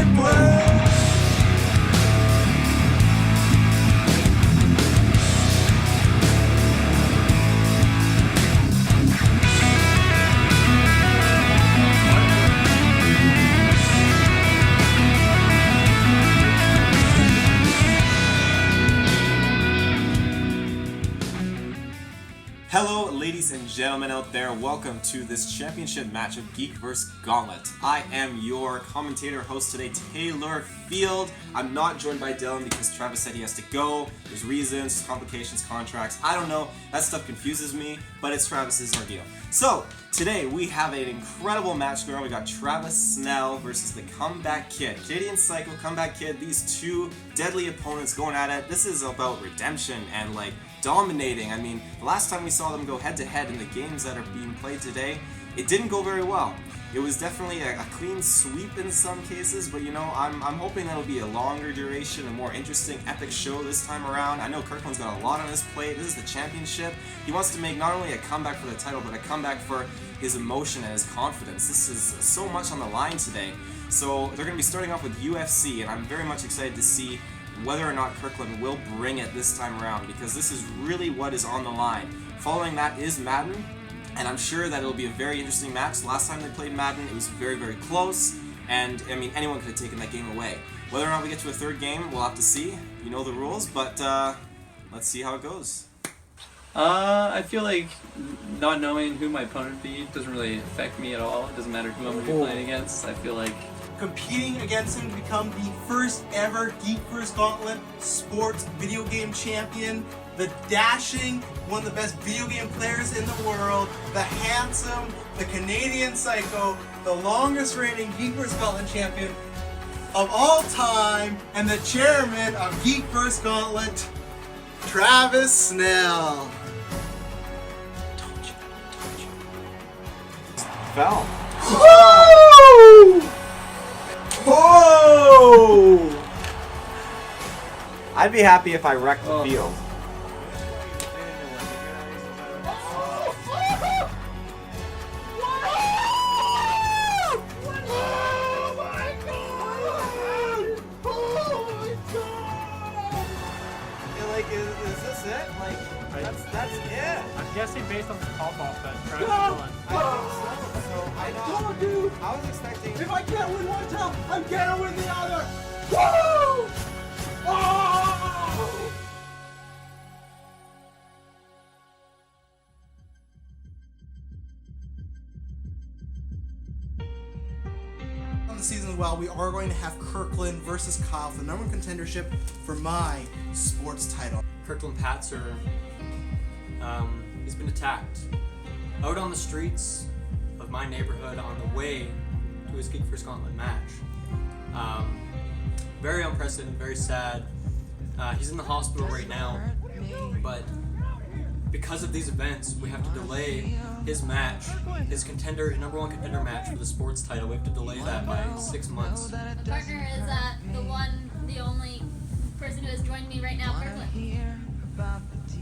Kirklin. Hello, ladies and gentlemen out there. Welcome to this championship match of GeekVerse Gauntlet. I am your commentator host today, Taylor Field. I'm not joined by Dylan because Travis said he has to go. There's reasons, complications, contracts. I don't know. That stuff confuses me, but it's Travis's ordeal. So, today we have an incredible match going on. We got Travis Snell versus the Comeback Kid. Canadian Psycho, Comeback Kid, these two deadly opponents going at it. This is about redemption and dominating. I mean, the last time we saw them go head-to-head in the games that are being played today, it didn't go very well. It was definitely a clean sweep in some cases, but I'm hoping that'll be a longer duration, a more interesting, epic show this time around. I know Kirklin's got a lot on his plate. This is the championship. He wants to make not only a comeback for the title, but a comeback for his emotion and his confidence. This is so much on the line today. So they're going to be starting off with UFC, and I'm very much excited to see whether or not Kirklin will bring it this time around, because this is really what is on the line. Following that is Madden, and I'm sure that it'll be a very interesting match. Last time they played Madden, it was very, very close, and I mean, anyone could have taken that game away. Whether or not we get to a third game, we'll have to see. You know the rules, but let's see how it goes. I feel like not knowing who my opponent would be doesn't really affect me at all. It doesn't matter who I'm going to be playing against. I feel like Competing against him to become the first ever GeekVerse Gauntlet sports video game champion, the dashing, one of the best video game players in the world, the handsome, the Canadian Psycho, the longest reigning GeekVerse Gauntlet champion of all time, and the chairman of GeekVerse Gauntlet, Travis Snell. Fell. Woo! Oh! I'd be happy if I wrecked the field. Is this it? That's it. I'm guessing based on the pop off that Travis I won. think so. Dude. I was expecting. If I can't win one time, I'm gonna win the other. Woo! Oh! On the season as well, we are going to have Kirklin versus Kyle for the #1 contendership for my sports title. Kirklin Patzer, he's been attacked out on the streets of my neighborhood on the way to his GeekVerse Gauntlet match. Very unprecedented, very sad. He's in the hospital right now, but because of these events, we have to delay his match, his #1 contender match for the sports title. We have to delay that by 6 months. The partner is the only person who has joined me right now, Kirklin.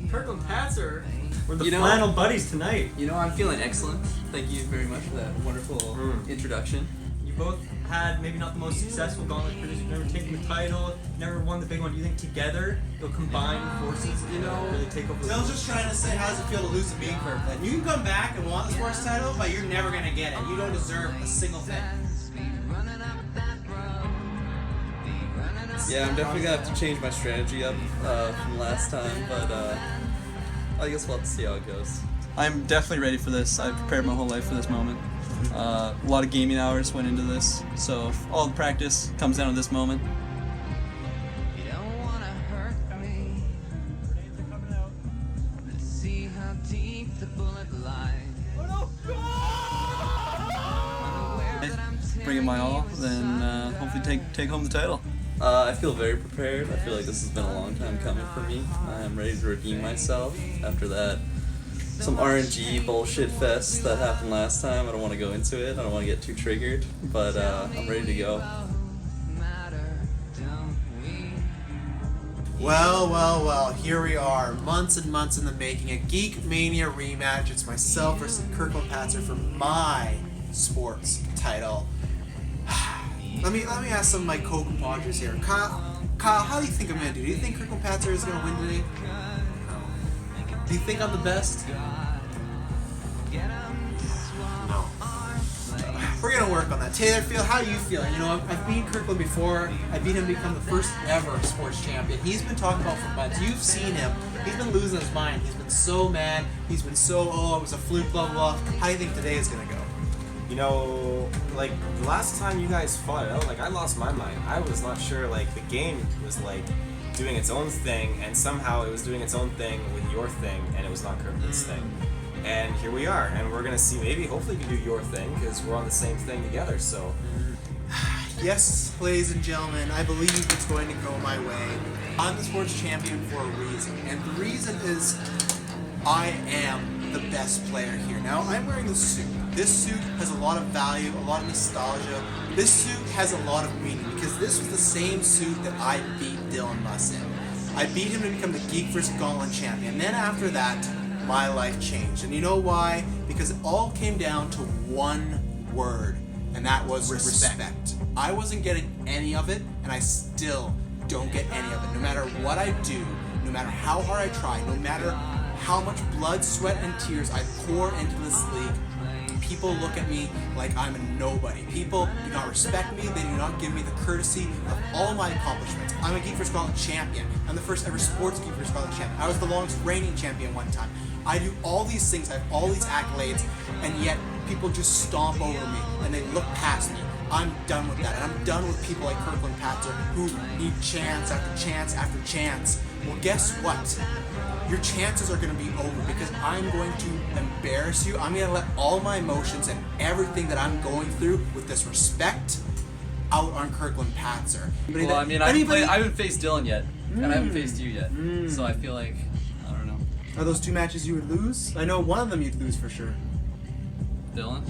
Kirklin Patzer, we're the flannel buddies tonight. I'm feeling excellent. Thank you very much for that wonderful introduction. You both had maybe not the most successful gauntlet careers. You've never taken the title, never won the big one. Do you think together you'll combine forces, really take over? Dylan's just trying to say, how does it feel to lose to being Kirklin? You can come back and want the sports title, but you're never gonna get it. You don't deserve a single thing. Yeah, I'm definitely going to have to change my strategy up from last time, but I guess we'll have to see how it goes. I'm definitely ready for this. I've prepared my whole life for this moment. A lot of gaming hours went into this, so all the practice comes down to this moment. Bring it my all, then hopefully take home the title. I feel very prepared. I feel like this has been a long time coming for me. I'm ready to redeem myself after that some RNG bullshit fest that happened last time. I don't want to go into it. I don't want to get too triggered, but I'm ready to go. Well, here we are, months and months in the making, a GeekMania rematch. It's myself versus Kirklin Patzer for my sports title. Let me ask some of my co-compadres here. Kyle, how do you think I'm gonna do? Do you think Kirklin Patzer is gonna win today? Do you think I'm the best? No. We're gonna work on that. Taylor Field, how are you feeling? You know, I've beaten Kirklin before. I beat him to become the first ever sports champion. He's been talking about for months. You've seen him. He's been losing his mind. He's been so mad. He's been so, oh, it was a fluke, blah, blah, blah. How do you think today is gonna go? You know, like, the last time you guys fought out, like, I lost my mind. I was not sure, like, the game was, like, doing its own thing, and somehow it was doing its own thing with your thing, and it was not Kirklin's thing. And here we are, and we're gonna see, maybe, hopefully you can do your thing, because we're on the same thing together, so. Yes, ladies and gentlemen, I believe it's going to go my way. I'm the sports champion for a reason, and the reason is I am the best player here. Now, I'm wearing this suit. This suit has a lot of value, a lot of nostalgia. This suit has a lot of meaning because this was the same suit that I beat Dylan Muss in. I beat him to become the GeekVerse Gauntlet champion. Then after that, my life changed. And you know why? Because it all came down to one word, and that was respect. I wasn't getting any of it, and I still don't get any of it. No matter what I do, no matter how hard I try, no matter how much blood, sweat, and tears I pour into this league, people look at me like I'm a nobody. People do not respect me. They do not give me the courtesy of all my accomplishments. I'm a GeekVerse Gauntlet champion. I'm the first ever sports GeekVerse Gauntlet champion. I was the longest reigning champion one time. I do all these things. I have all these accolades, and yet people just stomp over me and they look past me. I'm done with that, and I'm done with people like Kirklin Patzer who need chance after chance after chance. Well, guess what? Your chances are going to be over because I'm going to embarrass you. I'm going to let all my emotions and everything that I'm going through with this respect out on Kirklin Patzer. Well, I mean, I haven't faced Dylan yet, and I haven't faced you yet, so I feel like, I don't know. Are those two matches you would lose? I know one of them you'd lose for sure. Dylan?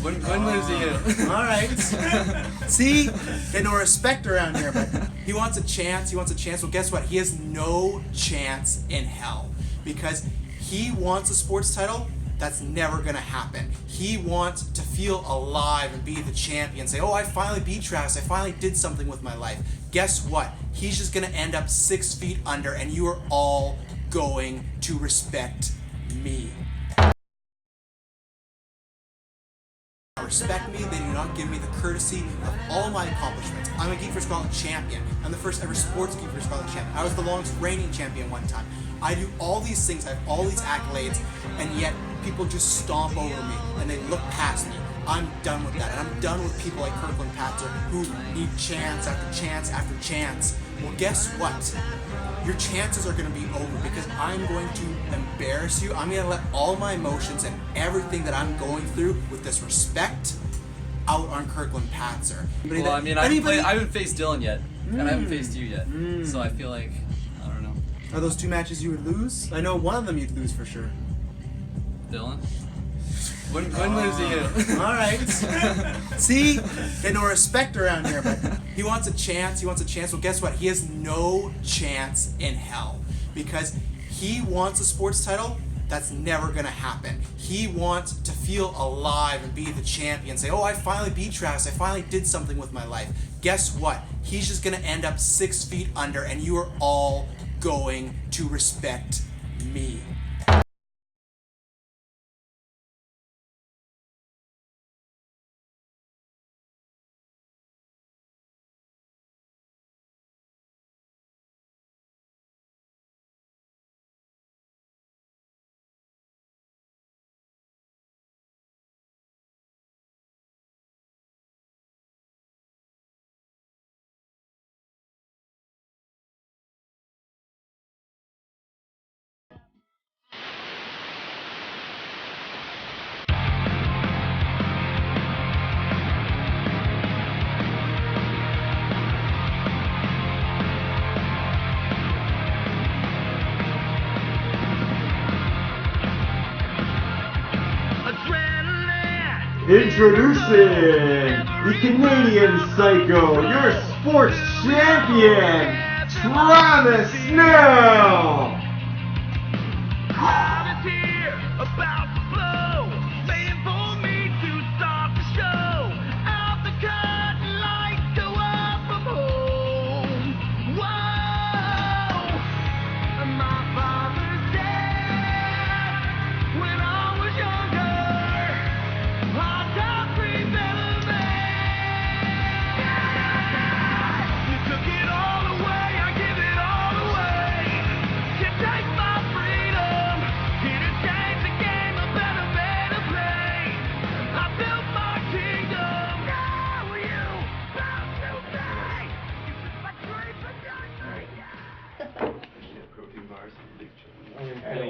When lose to you? Alright. See? Get no respect around here, but he wants a chance. Well, guess what? He has no chance in hell. Because he wants a sports title. That's never going to happen. He wants to feel alive and be the champion. Say, oh, I finally beat Travis. I finally did something with my life. Guess what? He's just going to end up 6 feet under, and you are all going to respect me. Respect me, they do not give me the courtesy of all my accomplishments. I'm a GeekVerse Gauntlet champion. I'm the first ever sports GeekVerse Gauntlet champion. I was the longest reigning champion one time. I do all these things, I have all these accolades, and yet people just stomp over me and they look past me. I'm done with that, and I'm done with people like Kirklin Patzer who need chance after chance after chance. Well, guess what? Your chances are going to be over because I'm going to embarrass you. I'm going to let all my emotions and everything that I'm going through with this respect out on Kirklin Patzer. Well, I mean, I haven't faced Dylan yet, and I haven't faced you yet, so I feel like, I don't know. Are those two matches you would lose? I know one of them you'd lose for sure. Dylan? When lose to you? Alright. See? Get no respect around here, but he wants a chance. Well, guess what? He has no chance in hell. Because he wants a sports title. That's never going to happen. He wants to feel alive and be the champion. Say, oh, I finally beat Travis. I finally did something with my life. Guess what? He's just going to end up 6 feet under, and you are all going to respect me. Introducing the Canadian Psycho, your sports champion, Travis Snell!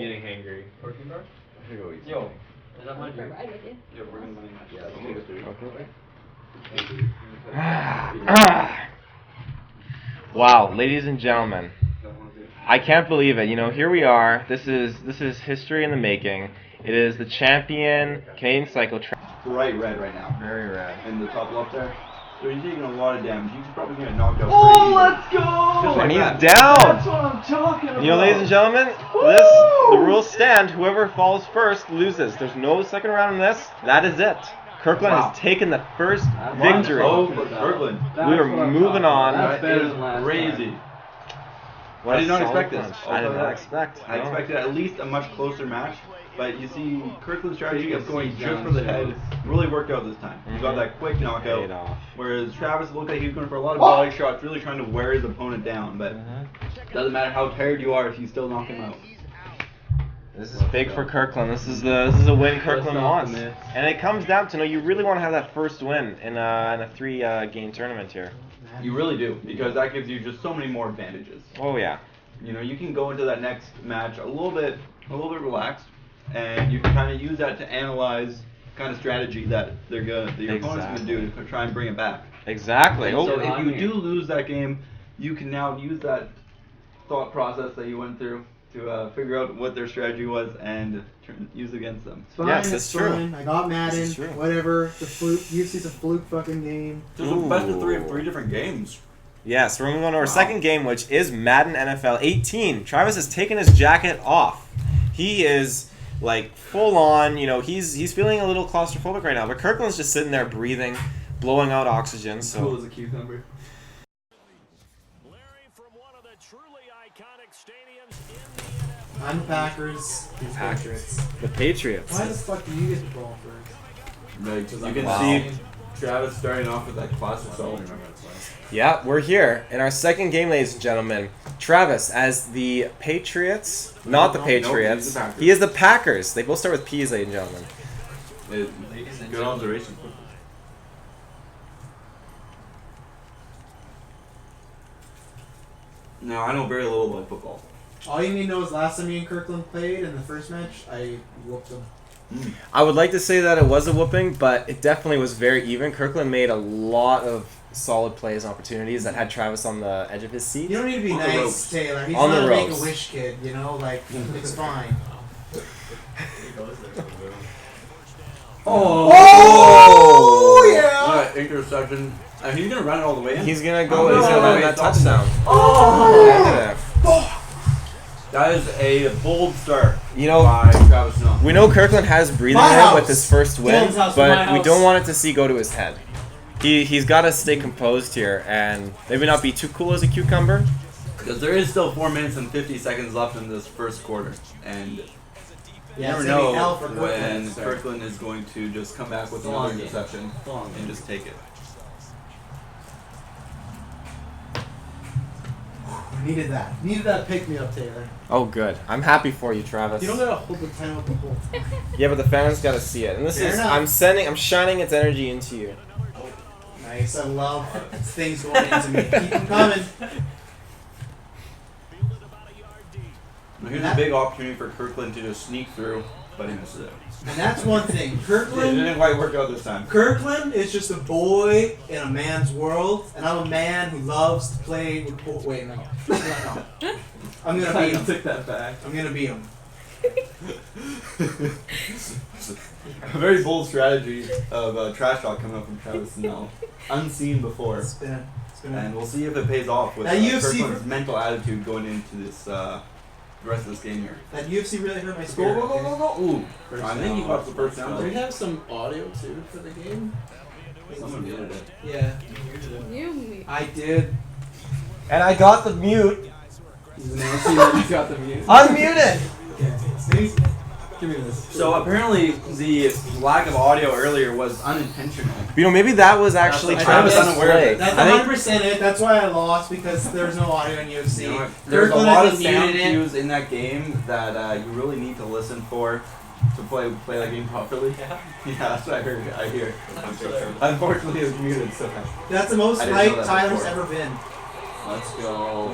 getting hangry. Yo, is that my drink? Ride with you. Yeah, we're gonna money match. Yeah, I'll take it. Wow, ladies and gentlemen, I can't believe it. You know, here we are. This is history in the making. It is the champion Canadian Psycho. Bright red right now. Very red. In the top left there. So he's taking a lot of damage. He's probably gonna knock out. Oh, let's go! Just like And he's that. down. That's what I'm talking about. You know, ladies and gentlemen, the rules stand. Whoever falls first loses. There's no second round in this. That is it. Kirklin has taken the first victory. Kirklin. We are moving on. That is crazy. What I did not a expect solid this. punch. I did not expect. I expected at least a much closer match. But you see, Kirkland's strategy of going just for the head really worked out this time. He got that quick knockout, whereas Travis looked like he was going for a lot of body shots, really trying to wear his opponent down. But doesn't matter how tired you are if you still knock him out. This is big for Kirklin. This is a win Kirklin wants, and it comes down to you really want to have that first win in a 3-game tournament here. You really do, because that gives you just so many more advantages. Oh yeah. You know, you can go into that next match a little bit relaxed. And you can kind of use that to analyze kind of strategy that your opponent's going to do to try and bring it back. Exactly. And so if you do lose that game, you can now use that thought process that you went through to figure out what their strategy was and use it against them. It's fine, yes, it's fine. I got Madden, whatever. The fluke, UFC's a fluke fucking game. There's a best of 3 of 3 different games. Yeah, so we're moving on to our second game, which is Madden NFL 18. Travis has taken his jacket off. He is like full on, you know, he's feeling a little claustrophobic right now, but Kirkland's just sitting there breathing, blowing out oxygen. So cool as a cucumber. I'm the Packers. He's Patriots. The Patriots. Why the fuck do you get the ball first? Right, you can see Travis starting off with that classic solo. Yeah, we're here in our second game, ladies and gentlemen. Travis as the Patriots, not the Patriots. He is the Packers. They both start with P's, ladies and gentlemen. Good observation. No, I know very little about football. All you need to know is last time me and Kirkland played in the first match, I whooped him. I would like to say that it was a whooping, but it definitely was very even. Kirkland made a lot of solid plays and opportunities that had Travis on the edge of his seat. You don't need to be nice, Taylor. He's on not the a ropes. Make-A-Wish kid, you know? Like, it's fine. Oh, yeah! What interception. He's going to run it all the way in. He's going to go, he's going to run that touchdown. That is a bold start. You know, by Travis Snow. we know Kirkland has breathing room with his first win, but we don't want it to see go to his head. He's got to stay composed here and maybe not be too cool as a cucumber. Because there is still 4 minutes and 50 seconds left in this first quarter, and you never know when Kirkland is going to just come back with another interception and just take it. Needed that. Needed that pick-me-up, Taylor. Oh, good. I'm happy for you, Travis. You don't gotta hold the title the whole time. Yeah, but the fans gotta see it, and this Fair is enough. I'm shining its energy into you. Nice. I love things going into me. Keep them coming. Now here's a big opportunity for Kirkland to just sneak through, but he misses it. And that's one thing. It Kirkland. didn't quite work out this time. Kirkland is just a boy in a man's world, and I'm a man who loves to play with. Wait, no. I'm gonna beat him. Take that back. I'm gonna beat him. A very bold strategy of trash talk coming up from Travis Snell. Unseen before. And we'll see if it pays off with Kirkland's mental attitude going into this the rest of this game here. That UFC really hurt my spirit. Go. Ooh. I think he got the first down. Do we have some audio too for the game? Someone muted it. Yeah. You. I did. And I got the mute. He's announcing that he's got the mute. Unmute it! See? Give me this. So apparently the lack of audio earlier was unintentional. You know, maybe that was actually Travis' play. That's 100% it. That's why I lost, because there was no audio in UFC. You know, there's a lot of sound cues in that game that you really need to listen for to play that game properly. Yeah, that's what I hear. Unfortunately, it was muted, so that's the most hype Tyler's ever been. Let's go.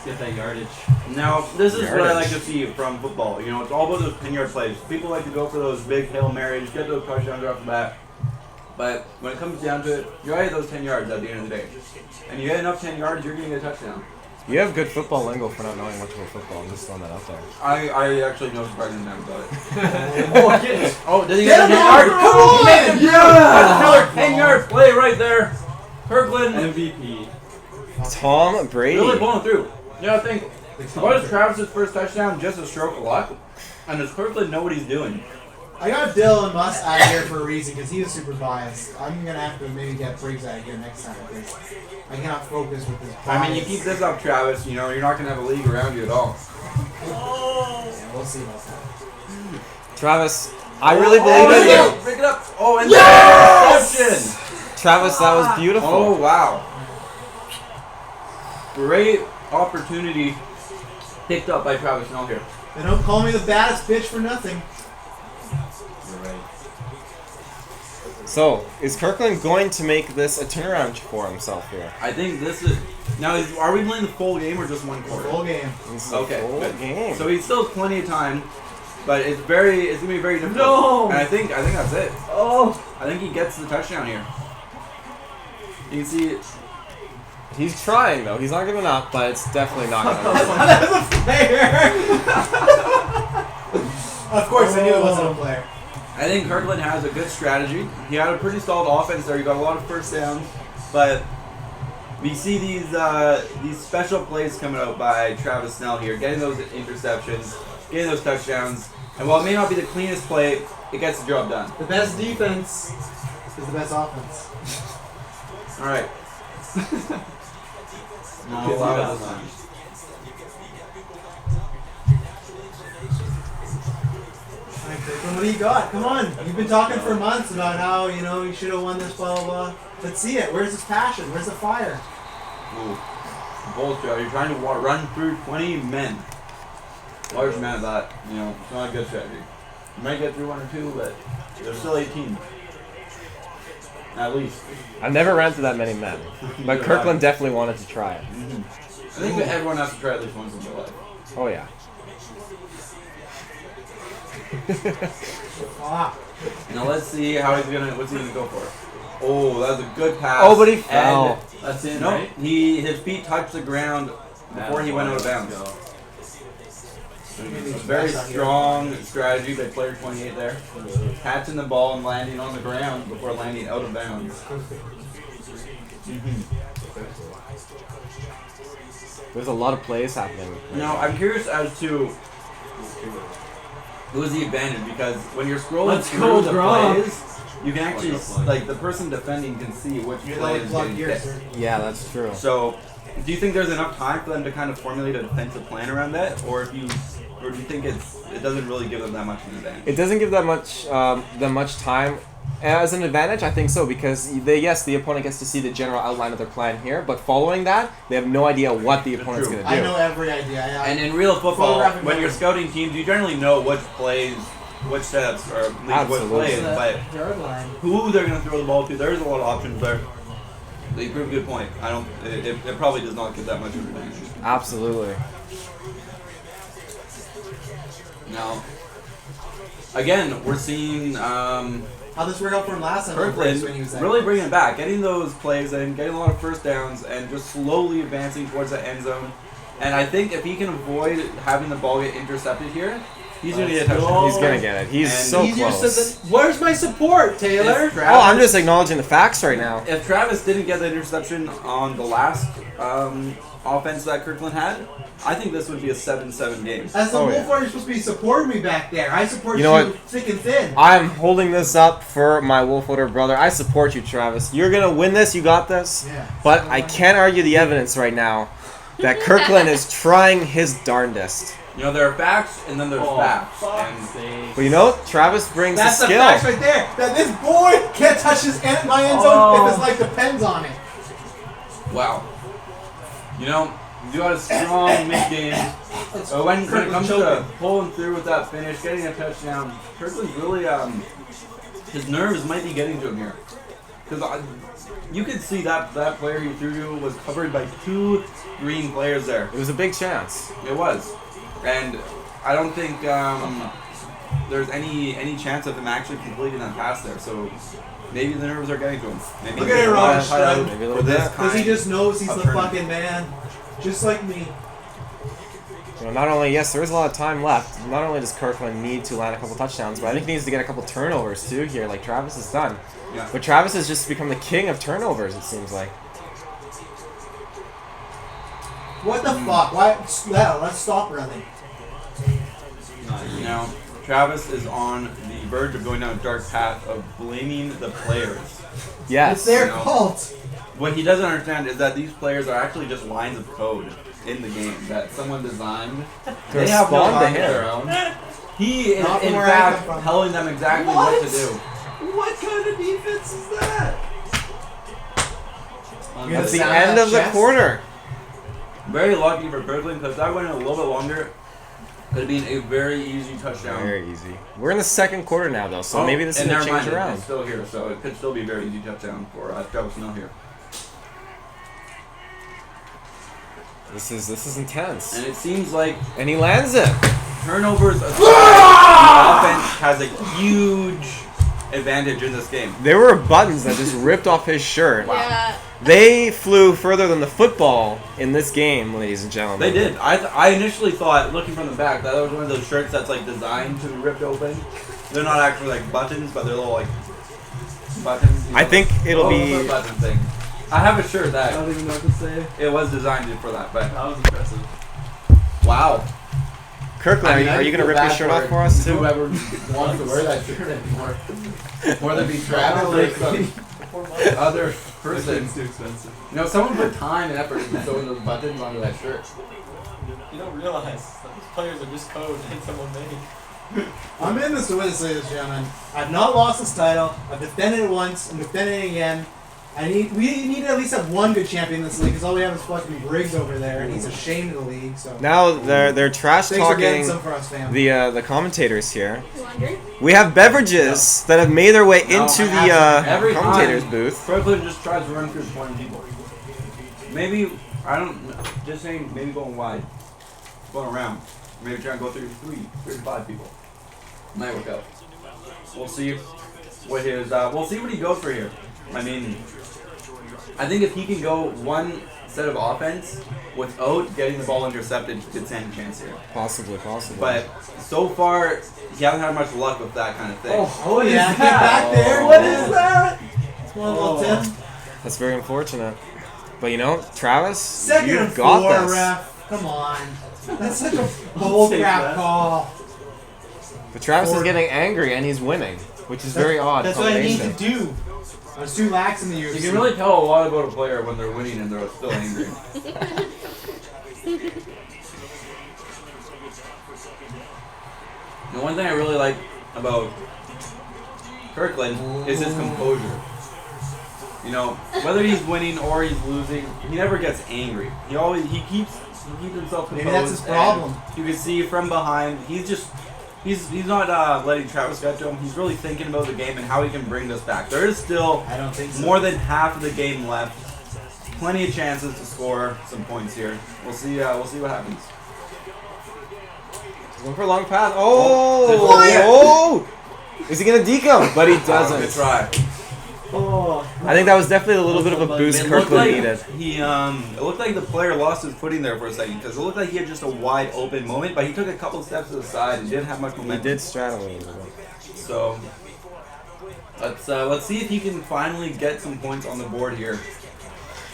Get that yardage. Now, this is what I like Yardage. to see from football. You know, it's all about those 10-yard plays. People like to go for those big Hail Marys, get those touchdowns right off the bat. But when it comes down to it, you gotta hit those 10 yards at the end of the day. And you get enough 10 yards, you're gonna get a touchdown. You have good football lingo for not knowing much about football. I'm just throwing that out there. I actually know surprisingly enough about it. Oh, Did he get a 10 yard? Come on! Yeah! Another 10-yard play right there. Kirklin. MVP. Tom Brady. Really pulling through. Yeah, I think. Was Travis's first touchdown just a stroke of luck? And does Kirklin know what he's doing? I got Dylan Musk out of here for a reason because he was super biased. I'm gonna have to maybe get Briggs out of here next time because I cannot focus with this bias. I mean, you keep this up, Travis. You know, you're not gonna have a league around you at all. Yeah, we'll see about that. Travis, I really believe in you. Pick it up. Oh, and Yes! interception. Travis, that was beautiful. Oh, wow. Great opportunity picked up by Travis Snell here. They don't call me the baddest bitch for nothing. You're right. So, is Kirkland going to make this a turnaround for himself here? I think this is... Now, are we playing the full game or just one quarter? Full game. This is Okay, a full good. game. So he still has plenty of time, but it's gonna be very difficult. No! And I think that's it. Oh! I think he gets the touchdown here. You can see He's trying, though. He's not giving up, but it's definitely not going to work. That was a player! Of course, I knew it wasn't a player. I think Kirkland has a good strategy. He had a pretty solid offense there. He got a lot of first downs, but we see these special plays coming out by Travis Snell here, getting those interceptions, getting those touchdowns. And while it may not be the cleanest play, it gets the job done. The best defense is the best offense. All right. No, allow it this time. What do you got? Come on. You've been talking for months about how, you should have won this, blah, blah, blah. Let's see it. Where's his passion? Where's the fire? Ooh. Bold Joe, you're trying to run through 20 men. Large amount of that, it's not a good strategy. You might get through one or two, but there's still 18. At least. I've never ran through that many men, but Kirkland definitely wanted to try it. Mm-hmm. I think that everyone has to try at least once in their life. Oh, yeah. Now let's see what's he gonna go for. Oh, that was a good pass. Oh, but he fell. That's in, No, right? his feet touched the ground before he went out of bounds. Very strong strategy by player 28 there. Catching the ball and landing on the ground before landing out of bounds. There's a lot of plays happening. Now, I'm curious as to who is the advantage, because when you're scrolling through the plays, you can actually, the person defending can see which play is getting hit. Yeah, that's true. So, do you think there's enough time for them to kind of formulate a defensive plan around that, or do you think it doesn't really give them that much of an advantage? It doesn't give that much time as an advantage. I think so, because the opponent gets to see the general outline of their plan here, but following that, they have no idea what the opponent's going to do. I know every idea. And in real football, when you're scouting teams, you generally know which plays, which setups, or at least what plays, but who they're going to throw the ball to. There's a lot of options there. So you prove a good point. It probably does not get that much of an advantage. Absolutely. Now, again, we're seeing how this worked out for him last time. Kirkland really bringing it back, getting those plays and getting a lot of first downs and just slowly advancing towards the end zone. And I think if he can avoid having the ball get intercepted here, he's going to get a touchdown. He's going to get it. He's so close. Where's my support, Taylor? I'm just acknowledging the facts right now. If Travis didn't get the interception on the last offense that Kirkland had, I think this would be a 7-7 game. As the Wolf you're supposed to be supporting me back there. I support you know thick and thin. I'm holding this up for my Wolfwater brother. I support you, Travis. You're going to win this. You got this. Yeah. But I can't argue the evidence right now that Kirkland is trying his darndest. There are facts and then there's facts. But Travis brings the skill. That's the facts right there. That this boy can't touch my end zone if his life depends on it. Wow. You got a strong mid-game. When it comes to pulling through with that finish, getting a touchdown, Kirkland's really, his nerves might be getting to him here. Because you could see that player he threw to was covered by 2 green players there. It was a big chance. It was. And I don't think there's any chance of him actually completing that pass there. So maybe the nerves are getting to him. Maybe Look at it, Robert Shrug, Maybe a for little this bit. Because he just knows he's of the tournament. fucking man. Just like me. You know, not only, yes, there is a lot of time left. Not only does Kirklin need to land a couple touchdowns, but I think he needs to get a couple turnovers too here, like Travis has done. Yeah. But Travis has just become the king of turnovers, it seems like. What the fuck? Why? Yeah, let's stop running. You know, Travis is on the verge of going down a dark path of blaming the players. Yes. It's their You know, fault. What he doesn't understand is that these players are actually just lines of code in the game that someone designed. They have no respond to mind of him. their own. He is, Not from in where I come fact, from. telling them exactly what to do. What kind of defense is that? That's the end of the quarter. Very lucky for Kirklin, because that went a little bit longer. Could have been a very easy touchdown. Very easy. We're in the second quarter now, though, so Oh, maybe this is and going to never change mind, around. It's still here, so it could still be a very easy touchdown for Travis Snow here. This is intense. And it seems like And he lands it. turnovers aside, the offense has a huge advantage in this game. There were buttons that just ripped off his shirt. Yeah. They flew further than the football in this game, ladies and gentlemen. They did. I initially thought, looking from the back, that was one of those shirts that's like designed to be ripped open. They're not actually like buttons, but they're little like buttons. You know, I think it'll be- a button thing. I have a shirt I that don't even know what to say. it was designed for that, but That was impressive. wow. Kirkland, are you going to rip your shirt off for us, too? Whoever wants to wear that shirt anymore. More than be Travis or some other person. It's too expensive. You know, someone put time and effort into sewing those buttons onto that shirt. You don't realize that these players are just code that someone made. I'm in this to win this, ladies and gentlemen. I've not lost this title. I've defended it once. I'm defending it again. We need to at least have one good champion in this league because all we have is fucking Briggs over there, and he's ashamed of the league. So Now they're trash thanks for getting talking some for us, fam. the commentators here. Wonder. We have beverages that have made their way into the Every commentators time, booth. Kirkland just tries to run through 20 people. Maybe, I don't, just saying, maybe going wide. Going around. Maybe try and go through 35 people. Might work out. We'll see what his, we'll see what he goes for here. I mean, I think if he can go one set of offense without getting the ball intercepted, he could stand a chance here. Possibly. But so far, he hasn't had much luck with that kind of thing. Oh yeah, get back there. What is that? Come on, little Tim. That's very unfortunate. But you know, Travis, Second you've and got 4, this. ref. Come on. That's such a bull crap call. But Travis is getting angry and he's winning, which is very odd. That's what I need combination. to do. I was too lax in the UFC. You can really tell a lot about a player when they're winning and they're still angry. The one thing I really like about Kirkland is his composure. You know, whether he's winning or he's losing, he never gets angry. He keeps himself composed. Maybe that's his and problem. You can see from behind, he's not letting Travis get to him. He's really thinking about the game and how he can bring this back. There is still I don't think so. more than half of the game left. Plenty of chances to score some points here. We'll see what happens. He's going for a long pass. Oh! Is he gonna deke him? But he Good doesn't. try. I think that was definitely a little bit of a boost It looked Kirkland like needed. it looked like the player lost his footing there for a second because it looked like he had just a wide open moment, but he took a couple steps to the side and didn't have much He momentum. did straddle me. So let's see if he can finally get some points on the board here.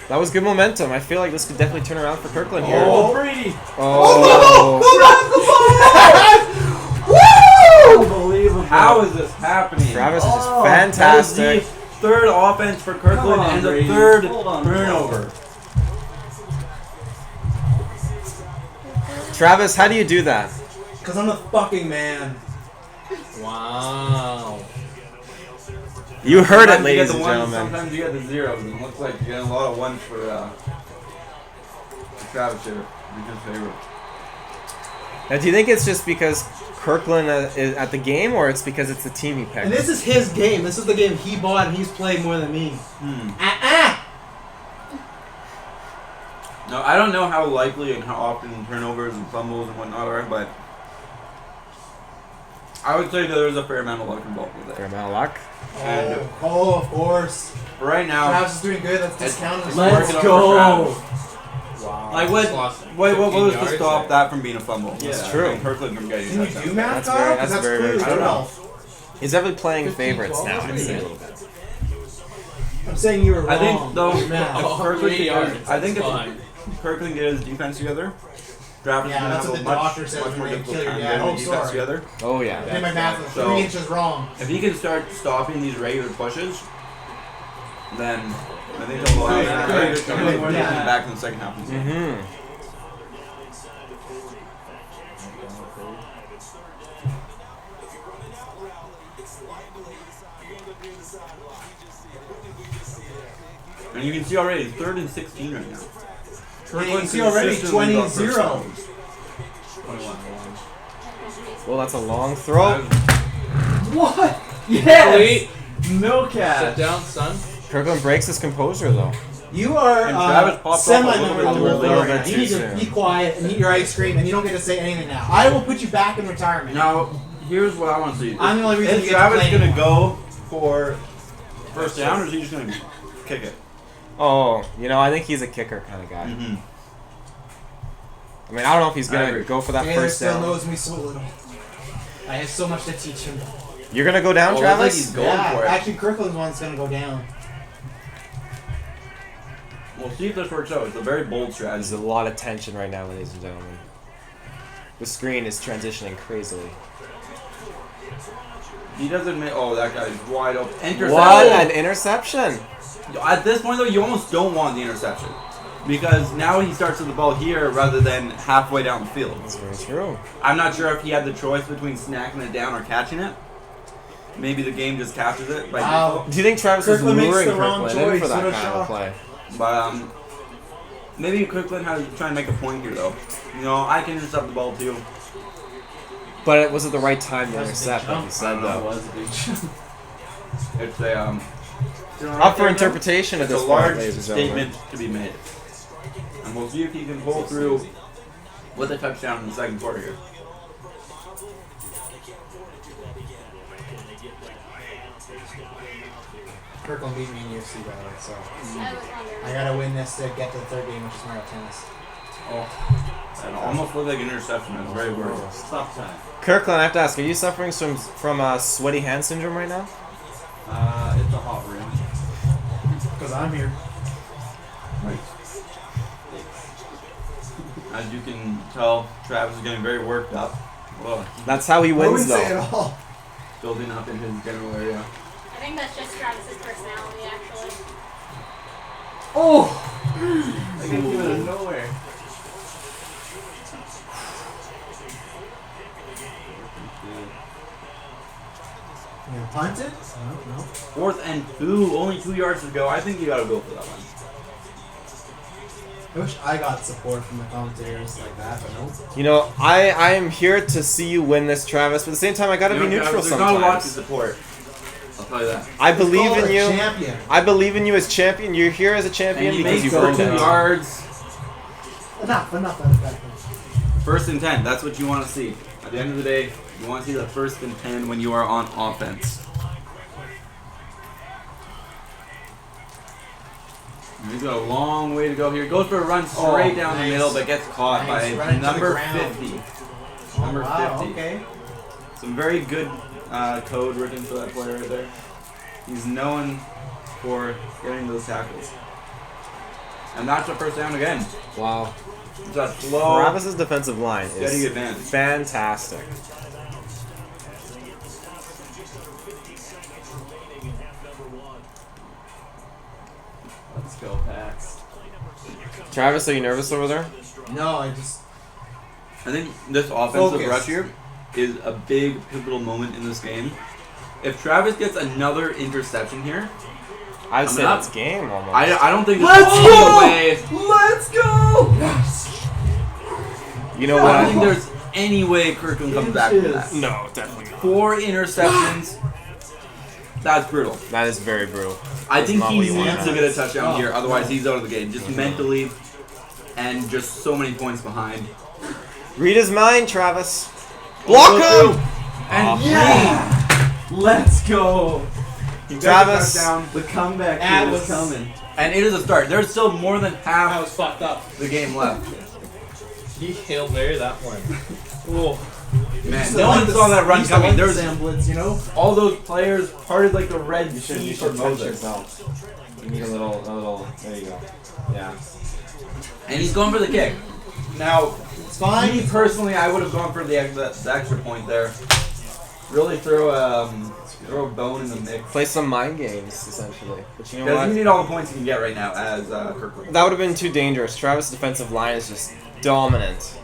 That was good momentum. I feel like this could definitely turn around for Kirkland here. Oh, Brady! Oh. Unbelievable! How is this happening? Travis is just That is fantastic. the third offense for Kirkland and the Brady. third Hold on, turnover. Travis, how do you do that? Because I'm the fucking man. Wow. You heard it, Sometimes you ladies get and the ones, gentlemen. sometimes you get the zeros, and it looks like you're getting a lot of ones for Travis here. He's his favorite. Now, do you think it's just because Kirklin is at the game, or it's because it's the team he picked? And this is his game. This is the game he bought, and he's played more than me. No, I don't know how likely and how often turnovers and fumbles and whatnot are, but I would say that there's a fair amount of luck involved with it. Fair amount of luck. And Of course. right now, Travis is doing good. Let's discount him. Let's go. Wow. Like what was to stop that from being a fumble? That's true. And Kirkland from getting Can you touchdown. do math, That's very- Kyle? 'Cause that's very, very clearly true. 12. He's definitely playing favorites now, I'd say a little bit. I'm saying you were wrong. I think though, with math. if Kirkland get his defense together, Travis Yeah, is that's gonna what have the a doctor much said when more they difficult kill your time dad. getting Oh, the defense sorry. together. Oh yeah. I did my math was So- 3 inches wrong. If he can start stopping these regular pushes, then I think he'll allow Yeah. back in the second half of the game. Mm-hmm. And you can see already, it's 3rd and 16 right now. Yeah, you can see already 20-0. Well, that's a long throw. What? Yes! No Sit catch. down, son. Kirkland breaks his composure though. You are And Travis popped off a semi-member little of the bit world. too early. You need to be quiet and eat your ice cream, and you don't get to say anything now. I will put you back in retirement. Now, here's what I want to see. I'm the only reason Is you get to Travis play going to anymore. go for first down, or is he just going to kick it? Oh, you know, I think he's a kicker kind of guy. Mm-hmm. I mean, I don't know if he's I gonna agree. go for that Taylor first still down. knows me so little. I have so much to teach him. You're gonna go down, Well, it looks like Travis? he's going Yeah, for it. actually, Kirkland's one's gonna go down. We'll see if this works out. It's a very bold There's strategy. a lot of tension right now, ladies and gentlemen. The screen is transitioning crazily. He doesn't admit, oh, that guy's wide open. Interception. What an interception! At this point, though, you almost don't want the interception. Because now he starts with the ball here rather than halfway down the field. That's very true. I'm not sure if he had the choice between snacking it down or catching it. Maybe the game just catches it by Wow. default. Do you think Travis is Kirkland makes luring the wrong Kirkland in for choice. that What a kind of shock. play? But maybe Kirkland has trying to make a point here, though. You know, I can intercept the ball too. But was it the right time to That was a intercept, big like jump. you said, though? It's a Up for interpretation at It's this a point, large ladies and gentlemen. statement to be made, and we'll see if he can pull through with a touchdown in the second quarter here. Kirkland beat me in UFC, by the way, so I was wondering. I gotta win this to get to the third game, which is Marrio Tennis. It almost looked like an interception. It was very worried. Stop time. Kirkland, I have to ask, are you suffering from sweaty hand syndrome right now? It's a hot room. Because I'm here. As you can tell, Travis is getting very worked up. Well, That's how he I wins, wouldn't say though. at all. building up in his general area. I think that's just Travis's personality, actually. Oh! I came out of nowhere. You gonna punt it? No. 4th and 2, only 2 yards to go. I think you gotta go for that one. I wish I got support from the commentators like that, but no. You know, I am here to see you win this, Travis, but at the same time, I gotta You be know, neutral Travis, there's not a lot to sometimes. support. I'll tell you that. I believe Call in it a you. champion. I believe in you as champion. You're here as a champion And you because make you've earned 2 it. yards. Enough. 1st and 10, that's what you want to see. At the end of the day, you want to see the 1st and 10 when you are on offense. And he's got a long way to go here. Goes for a run straight down the middle, but gets caught Nice. by Running to the number ground. 50. Oh, Number wow, 50. okay. Some very good code written for that player right there. He's known for getting those tackles. And that's a first down again. Wow. It's a slow, Travis's defensive line steady is advance. fantastic. Let's go, Pats. Travis, are you nervous over there? No, I think this offensive Focus. rush here is a big pivotal moment in this game. If Travis gets another interception here, I'd say up. that's game almost. I don't think this Let's is go! any way. Let's go! Yes! You know I what? don't think there's any way Kirklin comes back from that. No, definitely not. 4 interceptions. That's brutal. That is very brutal. I That's think not he what you want needs to to have. get a touchdown here, otherwise he's out of the game. Just mentally, and just so many points behind. Read his mind, Travis. Block him! And Let's go. he got Travis. the touchdown. The comeback That was was- coming. And it is a start. There's still more than That half was fucked up. the game left. He Hail Mary that one. Oh. Man, no one saw that run coming. Like There's semblance, you know. all those players parted like the Red Sea You for should touch Moses. yourself. You need a little, there you go. Yeah. And he's going for the kick. Now, It's fine. me personally, I would have gone for the extra point there. Really throw a bone in the mix. Play some mind games, essentially. But you know Because what? you need all the points you can get right now as Kirklin. That would have been too dangerous. Travis' defensive line is just dominant.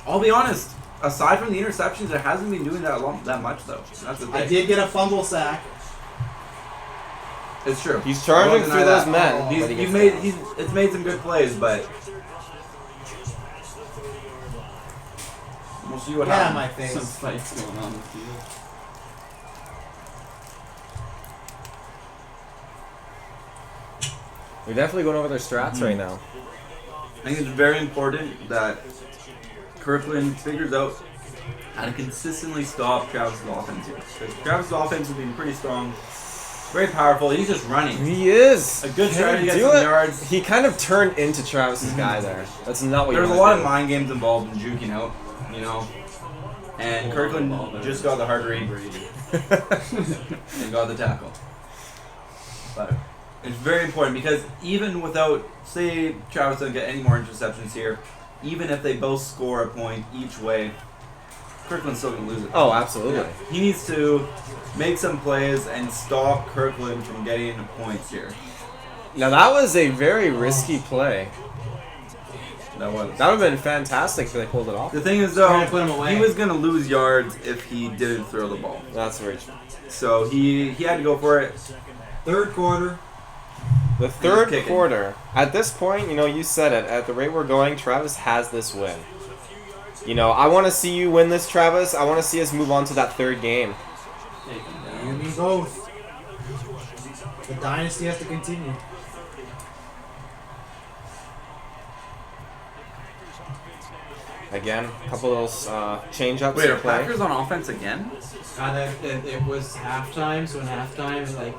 I'll be honest, aside from the interceptions, it hasn't been doing that much though. That's the thing. I did get a fumble sack. It's true. He's I charging won't through deny those that. men. He's, but he you've gets made, it's made some good plays, but we'll see what Get out of happens. my face. Some fights going on in the field. We're definitely going over their strats right now. I think it's very important that Kirklin figures out how to consistently stop Travis' offense here. Because Travis' offense has been pretty strong, very powerful. He's just running. He is. A good Can strategy he to get do some it? yards. He kind of turned into Travis's guy there. That's not what There's you a want lot to of mind games involved in juking out, you know. And Kirklin just got the hard read and got the tackle. But it's very important because even without, say, Travis doesn't get any more interceptions here, even if they both score a point each way, Kirkland's still going to lose it. Oh, absolutely. He needs to make some plays and stop Kirkland from getting points here. Now that was a very risky play. That was. That would have been fantastic if they pulled it off. The thing is, Trying though, to put him away. he was going to lose yards if he didn't throw the ball. That's very true. So he had to go for it. Third quarter. The third kicking. quarter. At this point, you know, you said it. At the rate we're going, Travis has this win. You know, I want to see you win this, Travis. I want to see us move on to that third game. Take him You down. and me both. The dynasty has to continue. Again, a couple of those change-ups Wait, to are play. Packers on offense again? It was halftime, so in halftime, like,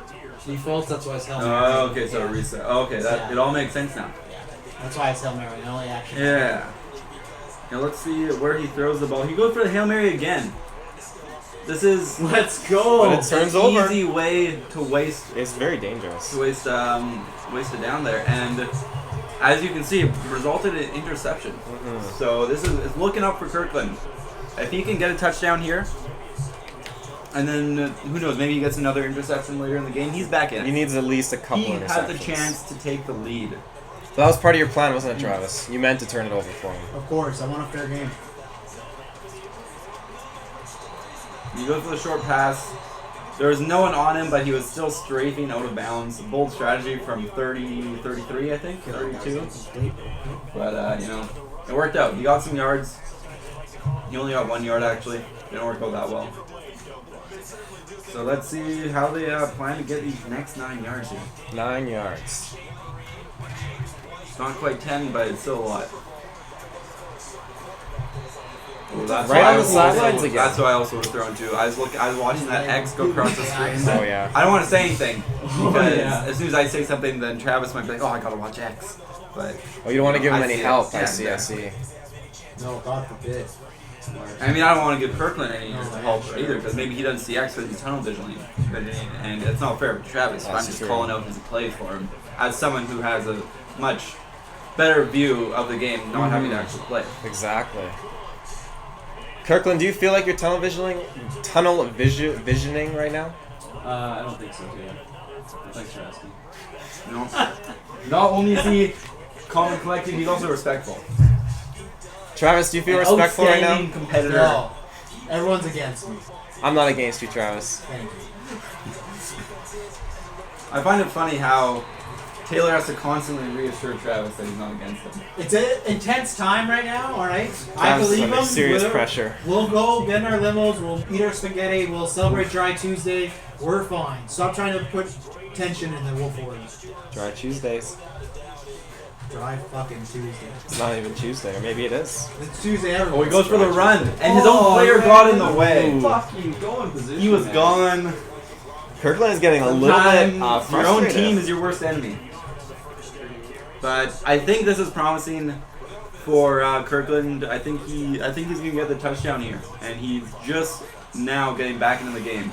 defaults, that's why it's Hail Mary. Oh, okay, so a reset. Oh, okay, that it all makes sense now. That's why it's Hail Mary, the only action. Yeah. Now let's see where he throws the ball. He goes for the Hail Mary again. This is Let's go! But it turns an over. easy way to waste It's very dangerous. waste it down there, and as you can see, it resulted in interception. So this is it's looking up for Kirkland. If he can get a touchdown here, and then who knows, maybe he gets another interception later in the game. He's back in. He needs at least a couple He of has the interceptions. chance to take the lead. So that was part of your plan, wasn't it, Travis? You meant to turn it over for him. Of course, I want a fair game. He goes for the short pass. There was no one on him, but he was still strafing out of bounds. Bold strategy from 30, 33, I think, 32. But, you know, it worked out. He got some yards. He only got 1 yard, actually. Didn't work out that well. So let's see how they plan to get these next 9 yards here. 9 yards. It's not quite 10, but it's still a lot. Ooh, that's Right why on I the also- sidelines again. That's what I also would have thrown too. I was watching that X go across the screen. Oh, yeah. I don't want to say anything because yeah. as soon as I say something, then Travis might be like, "Oh, I gotta watch X." But Oh, you don't want to give him I any see it. help. I Yeah, see, I see. No, God forbid. I mean, I don't want to give Kirkland any help either because maybe he doesn't see X because he's tunnel visioning, and it's not fair for Travis. If I'm That's just true. calling out his plays for him as someone who has a much better view of the game, not having to actually play. Exactly. Kirkland, do you feel like you're tunnel visioning right now? I don't think so, dude. Thanks for asking. No. Not only is he calm and collected, he's also respectful. Travis, do you feel respectful right now? Outstanding competitor. No. Everyone's against me. I'm not against you, Travis. Thank you. I find it funny how Taylor has to constantly reassure Travis that he's not against him. It's an intense time right now, alright? I Travis is believe under him. serious pressure. We'll go get in our limos, we'll eat our spaghetti, we'll celebrate Dry Tuesday. We're fine. Stop trying to put tension in the Wolf Orleans. Dry Tuesdays. Dry fucking Tuesday. It's not even Tuesday, or maybe it is. It's Tuesday everywhere. Oh, he goes for the run, and his own player got in the way. Fuck you, go in position. He was man. gone. Kirklin is getting a little bit Sometimes frustrated. your own team is your worst enemy. But I think this is promising for Kirkland. I think he's gonna get the touchdown here, and he's just now getting back into the game.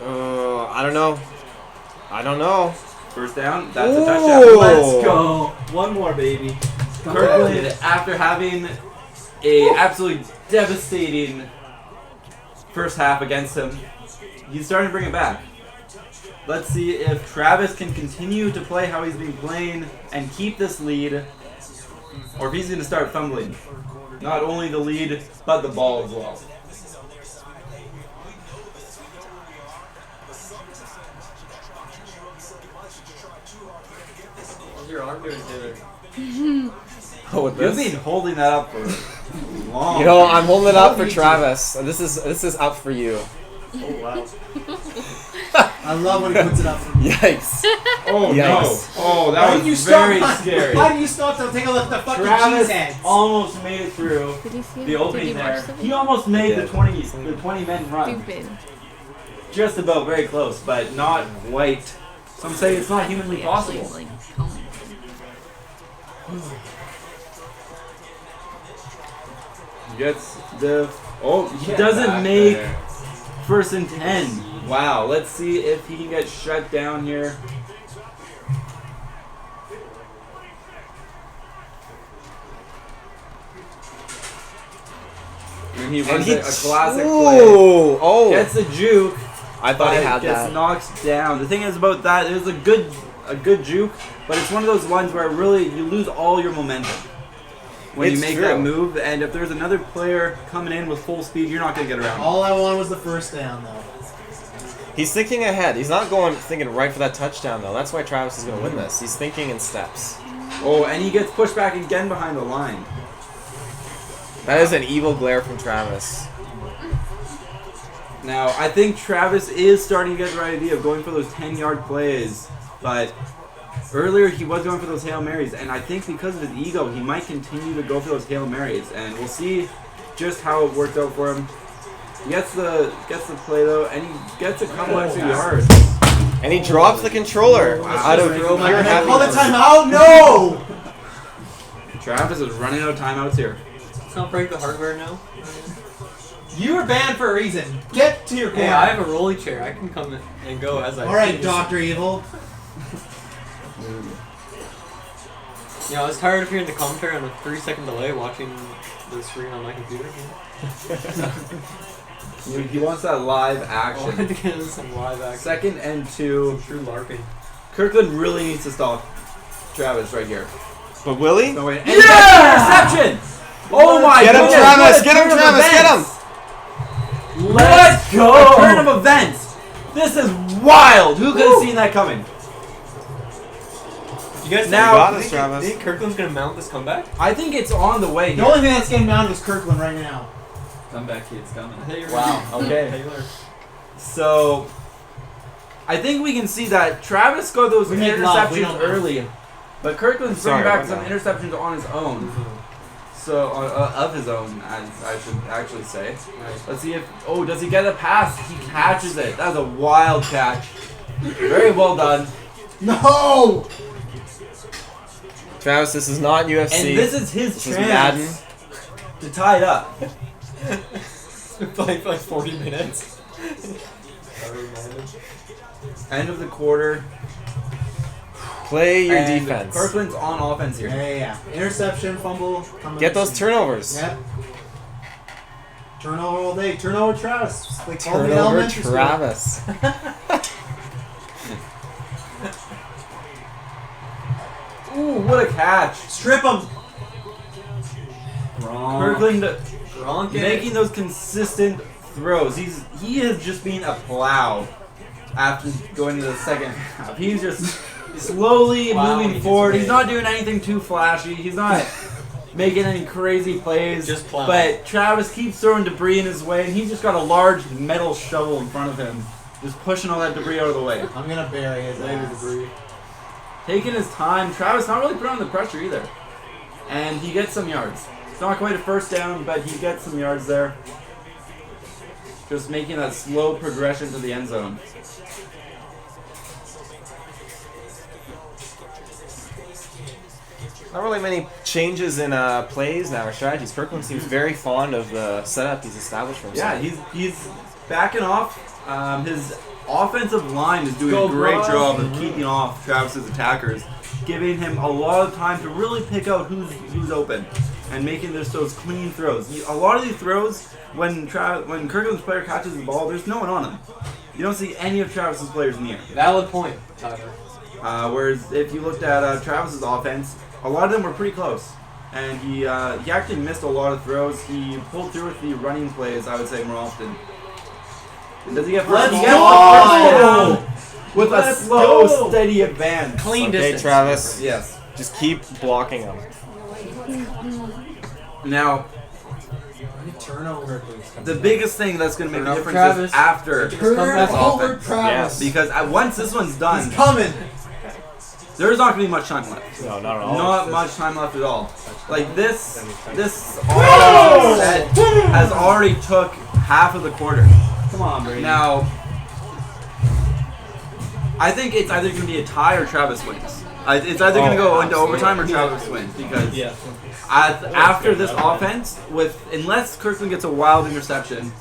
I don't know. I don't know. First down. That's a touchdown. Let's go. One more, baby. Kirkland, after having a absolutely devastating first half against him, he's starting to bring it back. Let's see if Travis can continue to play how he's been playing and keep this lead, or if he's going to start fumbling. Not only the lead, but the ball as well. What's your arm doing, Taylor? Oh, with You've this? been holding that up for long. You know, I'm holding it up for Travis. This is up for you. Oh, wow. I love when he puts it up for me. Yikes. Oh, Yikes. no. Oh, Why that did you was stop? very scary. Why did you stop to take a look at the fucking Travis cheese heads? almost made it through Did you see the him? opening Did you there. watch the He almost made the 20 men run. Stupid. Just about, very close, but not quite. Some say it's not humanly possible. Like, Gets the... Oh, he Get doesn't back make there. 1st and 10. Wow, let's see if he can get shut down here. And he runs a classic play. Oh! Gets a juke. I thought he had gets that. knocked down. The thing is about that, it was a good juke, but it's one of those ones where really you lose all your momentum when you It's make true. that move. And if there's another player coming in with full speed, you're not gonna get around. All I wanted was the first down, though. He's thinking ahead. He's not thinking right for that touchdown, though. That's why Travis is going to win this. He's thinking in steps. Oh, and he gets pushed back again behind the line. That is an evil glare from Travis. Now, I think Travis is starting to get the right idea of going for those 10-yard plays, but earlier he was going for those Hail Marys, and I think because of his ego, he might continue to go for those Hail Marys, and we'll see just how it worked out for him. He gets the play, though, and he gets a couple extra yards. And he drops the controller out of pure Call the happiness. timeout? No! Travis is running out of timeouts here. Let's not break the hardware now. You were banned for a reason. Get to your corner. Hey, I have a rolly chair. I can come in and go as I Alright, please. Dr. Evil. You know, I was tired of hearing the commentary on a 3-second delay watching the screen on my computer. He wants that live I wanted to action. get some live action. 2nd and 2. True LARPing. Kirkland really needs to stop Travis right here. But will he? No way. And interception! Oh my Get him, goodness, Travis! what a Get him, turn of Travis! Get him! events. Let's go! A turn of events! This is wild! Who could have seen that coming? You guys Now- You got us, Travis. think Kirkland's gonna mount this comeback? I think it's on the way The here. only thing that's getting mounted is Kirkland right now. Comeback kid's coming. Wow, okay. Taylor. So, I think we can see that Travis got those We make love, we interceptions don't early, but Kirkland's Sorry, bringing back what some interceptions on his own. So, of his own, I should actually say. Let's see if, oh, does he get a pass? He catches it. That was a wild catch. Very well done. No! Travis, this is not UFC. And this is his This is Madden. chance to tie it up. Been playing for like 40 minutes. End of the quarter. Play your and defense. Kirkland's on offense here. Yeah. Interception, fumble. Coming Get those turnovers. Yep. Turnover all day. Turnover Travis. Like all the Turnover elementary school. Travis. Ooh, what a catch. Strip him. Kirkland Gronk it. making those consistent throws. He has just been a plow after going to the second half. He's just slowly Wow, he moving gets forward. away. He's not doing anything too flashy. He's not making any crazy plays. Just plowing. But Travis keeps throwing debris in his way, and he's just got a large metal shovel in front of him, just pushing all that debris out of the way. I'm gonna bury his ass. Taking his time. Travis not really putting on the pressure either. And he gets some yards. It's not quite a first down, but he gets some yards there. Just making that slow progression to the end zone. Not really many changes in plays now or strategies. Kirklin seems very fond of the setup he's established for himself. Yeah, he's backing off. His offensive line is doing Go, a great bro. job of keeping off Travis's attackers, giving him a lot of time to really pick out who's open and making those clean throws. A lot of these throws, when Kirkland's player catches the ball, there's no one on him. You don't see any of Travis's players near. Valid point, Tyler. Whereas if you looked at Travis's offense, a lot of them were pretty close. And he actually missed a lot of throws. He pulled through with the running plays, I would say, more often. Does he get first? He gets the first down with a slow, steady advance. Clean Okay, distance. Travis. Yes. Just keep blocking him. Now, Turnover. the biggest thing that's going to make a Turnover, difference Travis. is after this Turnover, offense. Travis. Because once this one's done, He's coming. there's not going to be much time left. No, not at all. Not much time left at all. Like this offensive set has already took half of the quarter. Come on, Brady. Now, I think it's either going to be a tie or Travis wins. It's either going to go into overtime or Travis wins because after this offense, unless Kirklin gets a wild interception,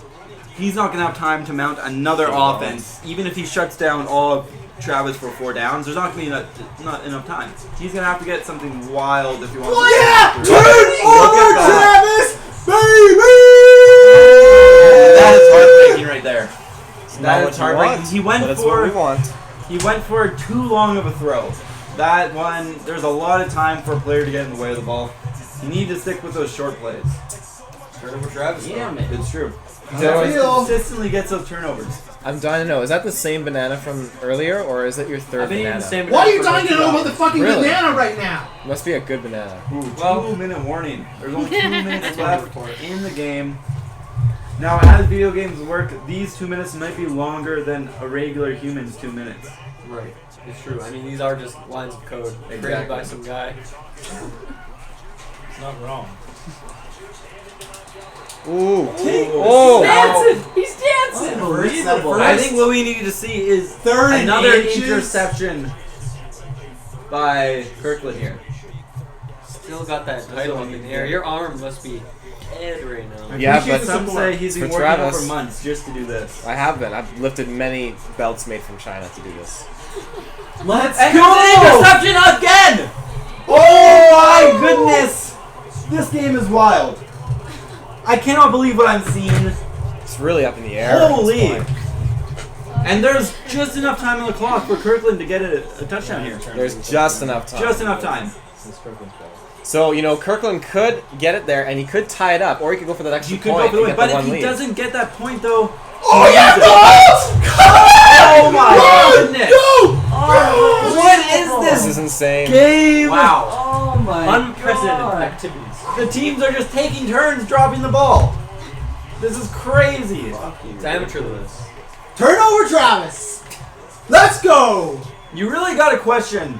he's not going to have time to mount another offense. Even if he shuts down all of Travis for 4 downs, there's not going to be not enough time. He's going to have to get something wild if he wants to. Yeah! Turn over, Travis, baby! That is heartbreaking right there. Not That what is you heartbreaking. want, He went but it's for what we want. He went for too long of a throw. That one, there's a lot of time for a player to get in the way of the ball. You need to stick with those short plays. Turnover, Travis. Yeah, man. It's true. He How always I feel. consistently gets those turnovers. I'm dying to know, is that the same banana from earlier, or is it your third I've been eating banana? the same Why are you banana dying for to know about the fucking Really? banana right now? Must be a good banana. Ooh, Well- 2-minute warning. There's only 2 minutes left in the game. Now, as video games work, these 2 minutes might be longer than a regular human's 2 minutes. Right. It's true. I mean, these are just lines of code created Exactly. by some guy. It's not wrong. Ooh. Oh! Dancing! He's dancing! Unbelievable. I think what we need to see is Third and another inches. interception by Kirklin here. Still got that title up in the air. Your arm must be dead right now. Yeah, Appreciate but some say he's been for working out Travis. for months just to do this. I have been. I've lifted many belts made from China to do this. Let's And go! there's an interception again! Oh my goodness! This game is wild. I cannot believe what I'm seeing. It's really up in the air. at this Holy! point. And there's just enough time on the clock for Kirklin to get a touchdown here. There's just enough time. Just enough time. So, you know, Kirkland could get it there, and he could tie it up, or he could go for that extra You could point go for the and win, get but the if one he lead. doesn't get that point though, Oh yeah! oh my goodness! Oh, what is This this is insane. game? Wow. Oh my Unprecedented God. activities. The teams are just taking turns dropping the ball. This is crazy. It's amateur this. Turnover, Travis. Let's go. You really got to question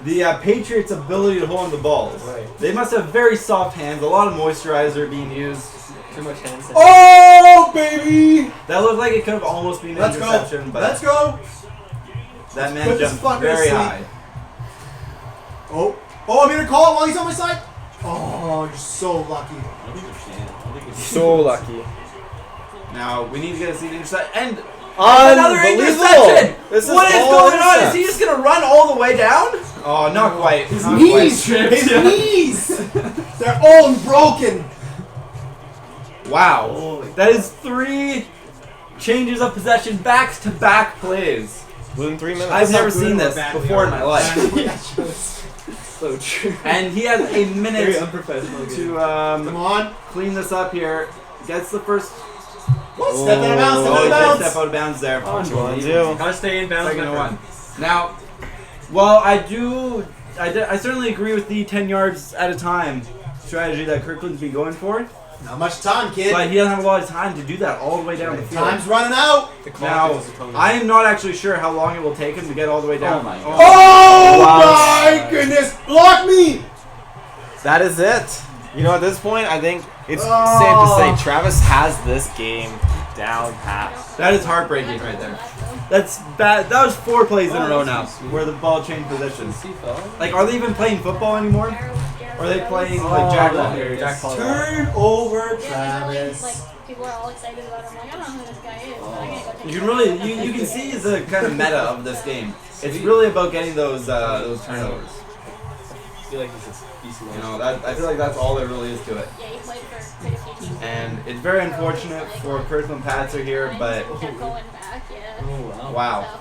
the Patriots' ability to hold on the balls. Right. They must have very soft hands, a lot of moisturizer being used. Too much hand sanitizer. Oh baby. That looked like it could have almost been an Let's interception, go. but Let's go. that man Put this jumped fucker very to sleep. high. Oh, I'm gonna call it while he's on my side. Oh, you're so lucky. So lucky. Now we need to get a seat intercept and another Unbelievable. interception. This is What is all going on? Is he intercepts. just gonna run all the way down? Oh, not quite. His Not knees, quite. his knees. They're all broken. Wow, that is 3 changes of possession back-to-back plays. Within 3 minutes. I've never That's how seen good or this bad we before are. in my life. Yeah, just- So true. And he has a Very minute unprofessional. to Come on. clean this up here. Gets the first. What? Step out of bounds. Step Oh, out he of did bounds. step out of bounds there. What you want to do? Gotta stay in bounds. Second my and friend. 1. Now, Well, I certainly agree with the 10 yards at a time strategy that Kirkland's been going for. Not much time, kid. But he doesn't have a lot of time to do that all the way down the field. Time's running out. Now, I am not actually sure how long it will take him to get all the way down. Oh my god. Oh Wow. my goodness! Block me! That is it. You know, at this point, I think it's safe to say Travis has this game down pat. That is heartbreaking right there. That's bad. That was 4 plays in a row now where the ball changed positions. Like, are they even playing football anymore? Or are they playing like Jack Turn over, Yeah, Travis. like, people are all excited about it. I'm like, I don't know who this guy is. But I'm gonna go take You a can really, you can see the kind of meta of this game. It's really about getting those turnovers. I feel like this is decent. You know, I feel like that's all there really is to it. Yeah, he played for quite a few teams. And it's very unfortunate for Kirkland Patzer here, but Kept going back, yeah. Oh, wow.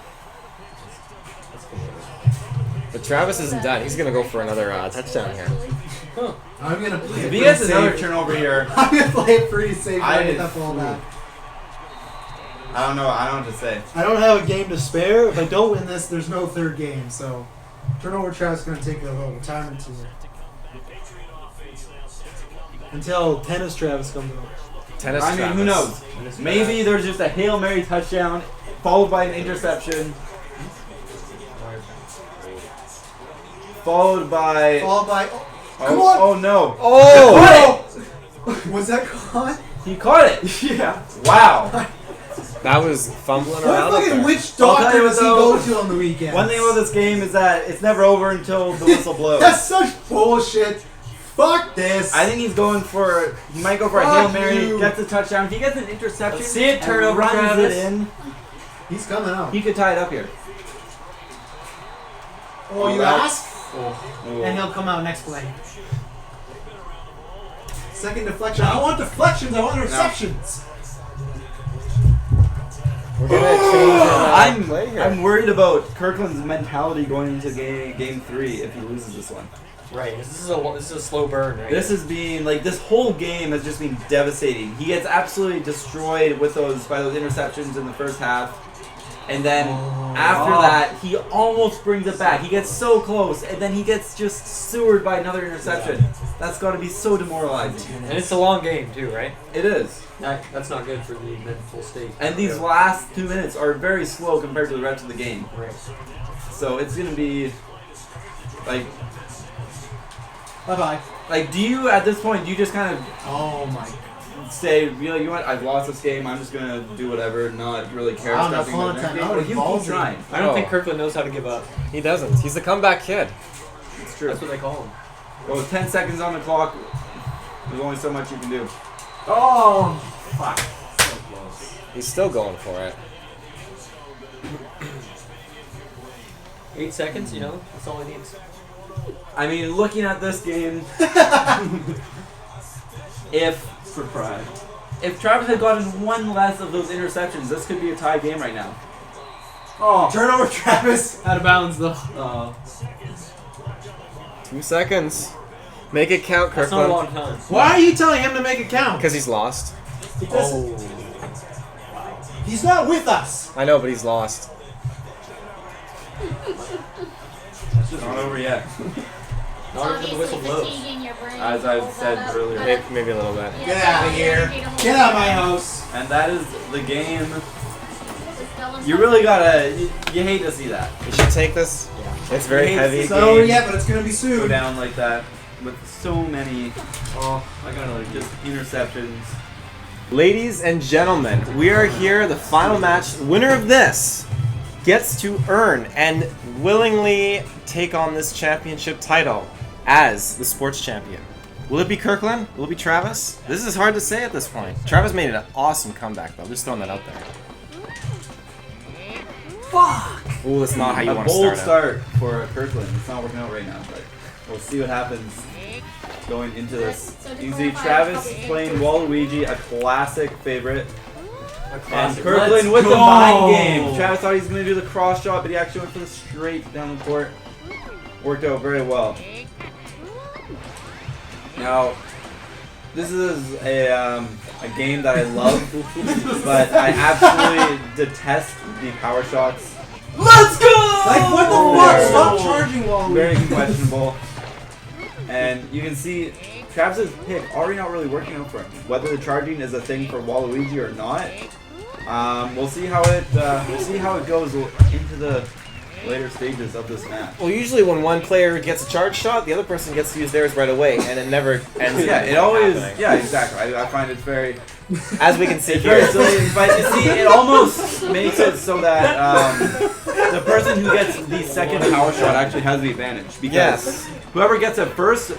But Travis isn't done. He's going to go for another touchdown here. I'm gonna play If it he pretty gets another safe. turnover here, I'm gonna play it pretty safe. I Get that ball back. don't know what to say. I don't have a game to spare. If I don't win this, there's no third game. So, turnover Travis is gonna take a little time or two until tennis Travis comes over. Tennis I mean, Travis. who knows? Maybe there's just a Hail Mary touchdown followed by an interception. Followed by. Come on! Oh no! Oh! Was that caught? He caught it! Yeah. Wow. That was fumbling around. What up fucking there. witch I'll tell doctor you what, does he though, go to on the weekends? One thing about this game is that it's never over until the whistle blows. That's such bullshit. Fuck this. I think he's going for. He might go for a Hail Fuck Mary, you. gets a touchdown. If he gets an interception, Let's see it, and turnover, runs Travis. it in, He's coming out. he could tie it up here. Oh, you that- ask? And he'll come out next play. Second deflection. I don't want deflections. I want receptions. We're going to change play here. I'm worried about Kirkland's mentality going into game 3 if he loses this one. Right. This is a slow burn, right? This has been like this whole game has just been devastating. He gets absolutely destroyed with by those interceptions in the first half. And then after that, he almost brings it back. He gets so close, and then he gets just sewered by another interception. That's got to be so demoralizing. And it's a long game too, right? It is. That's not good for the mental state. And these last 2 minutes are very slow compared to the rest of the game. Right. So it's gonna be like, Bye-bye. like, do you at this point? Do you just kind of Oh my. say, you know what? I've lost this game. I'm just gonna do whatever, not really care. I don't know, Stepping calling in a there. timeout Well, is you ballsy. keep trying. I don't think Kirkland knows how to give up. He doesn't. He's the comeback kid. It's true. That's what they call him. Well, with 10 seconds on the clock, there's only so much you can do. Oh, fuck. So close. He's still going for it. 8 seconds, you know, that's all he needs. I mean, looking at this game, if Travis had gotten one less of those interceptions, this could be a tie game right now. Oh, turnover, Travis. Out of bounds, though. 2 seconds. Make it count, That's not a long Kirkland. time. Why are you telling him to make it count? Because he's lost. Because he's not with us. I know, but he's lost. It's just not over yet. Not until the whistle blows. fatiguing your brain. As I've said earlier. Maybe a little bit. Get out of here. Get out of my house. And that is the game. You really gotta, you hate to see that. You should take this. It's very heavy. It's not over yet, but it's gonna be Go soon. down like that with so many, I got another just interceptions. Ladies and gentlemen, we are here. The final match. Winner of this gets to earn and willingly take on this championship title as the sports champion. Will it be Kirkland? Will it be Travis? This is hard to say at this point. Travis made an awesome comeback, though. Just throwing that out there. Fuck. Ooh, that's not how you A want to bold start. start for Kirkland. It's not working out right now, but we'll see what happens going into this. So to You see clarify, Travis probably playing eight. Waluigi, a classic favorite. And classic. Kirkland Let's with the go. mind game. Travis thought he was going to do the cross shot, but he actually went for the straight down the court. Worked out very well. Now, this is a game that I love, but I absolutely detest the power shots. Let's go! Like, what the fuck? Stop charging, Waluigi. Very questionable. And you can see Travis's pick already not really working out for him. Whether the charging is a thing for Waluigi or not, we'll see how it goes into the later stages of this match. Well, usually when one player gets a charge shot, the other person gets to use theirs right away, and it never ends. Yeah, it always. Yeah, exactly. I find it's very. As we can see it's here. very silly, but you see, it almost makes it so that the person who gets the second power shot actually has the advantage because whoever gets it first,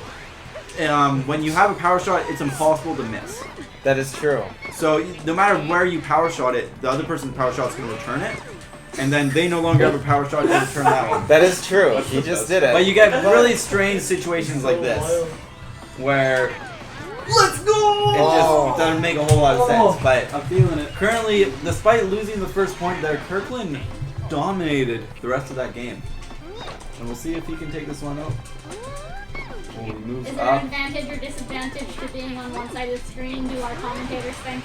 when you have a power shot, it's impossible to miss. That is true. So no matter where you power shot it, the other person's power shot is going to return it. And then they no longer have a power shot to return that one. That is true. He just did it. But you get really strange situations like this, where let's go! It just doesn't make a whole lot of sense. But I'm feeling it. Currently, despite losing the first point there, Kirklin dominated the rest of that game. And we'll see if he can take this one out. He moves Is there up. an advantage or disadvantage to being on one side of the screen? Do our commentators think?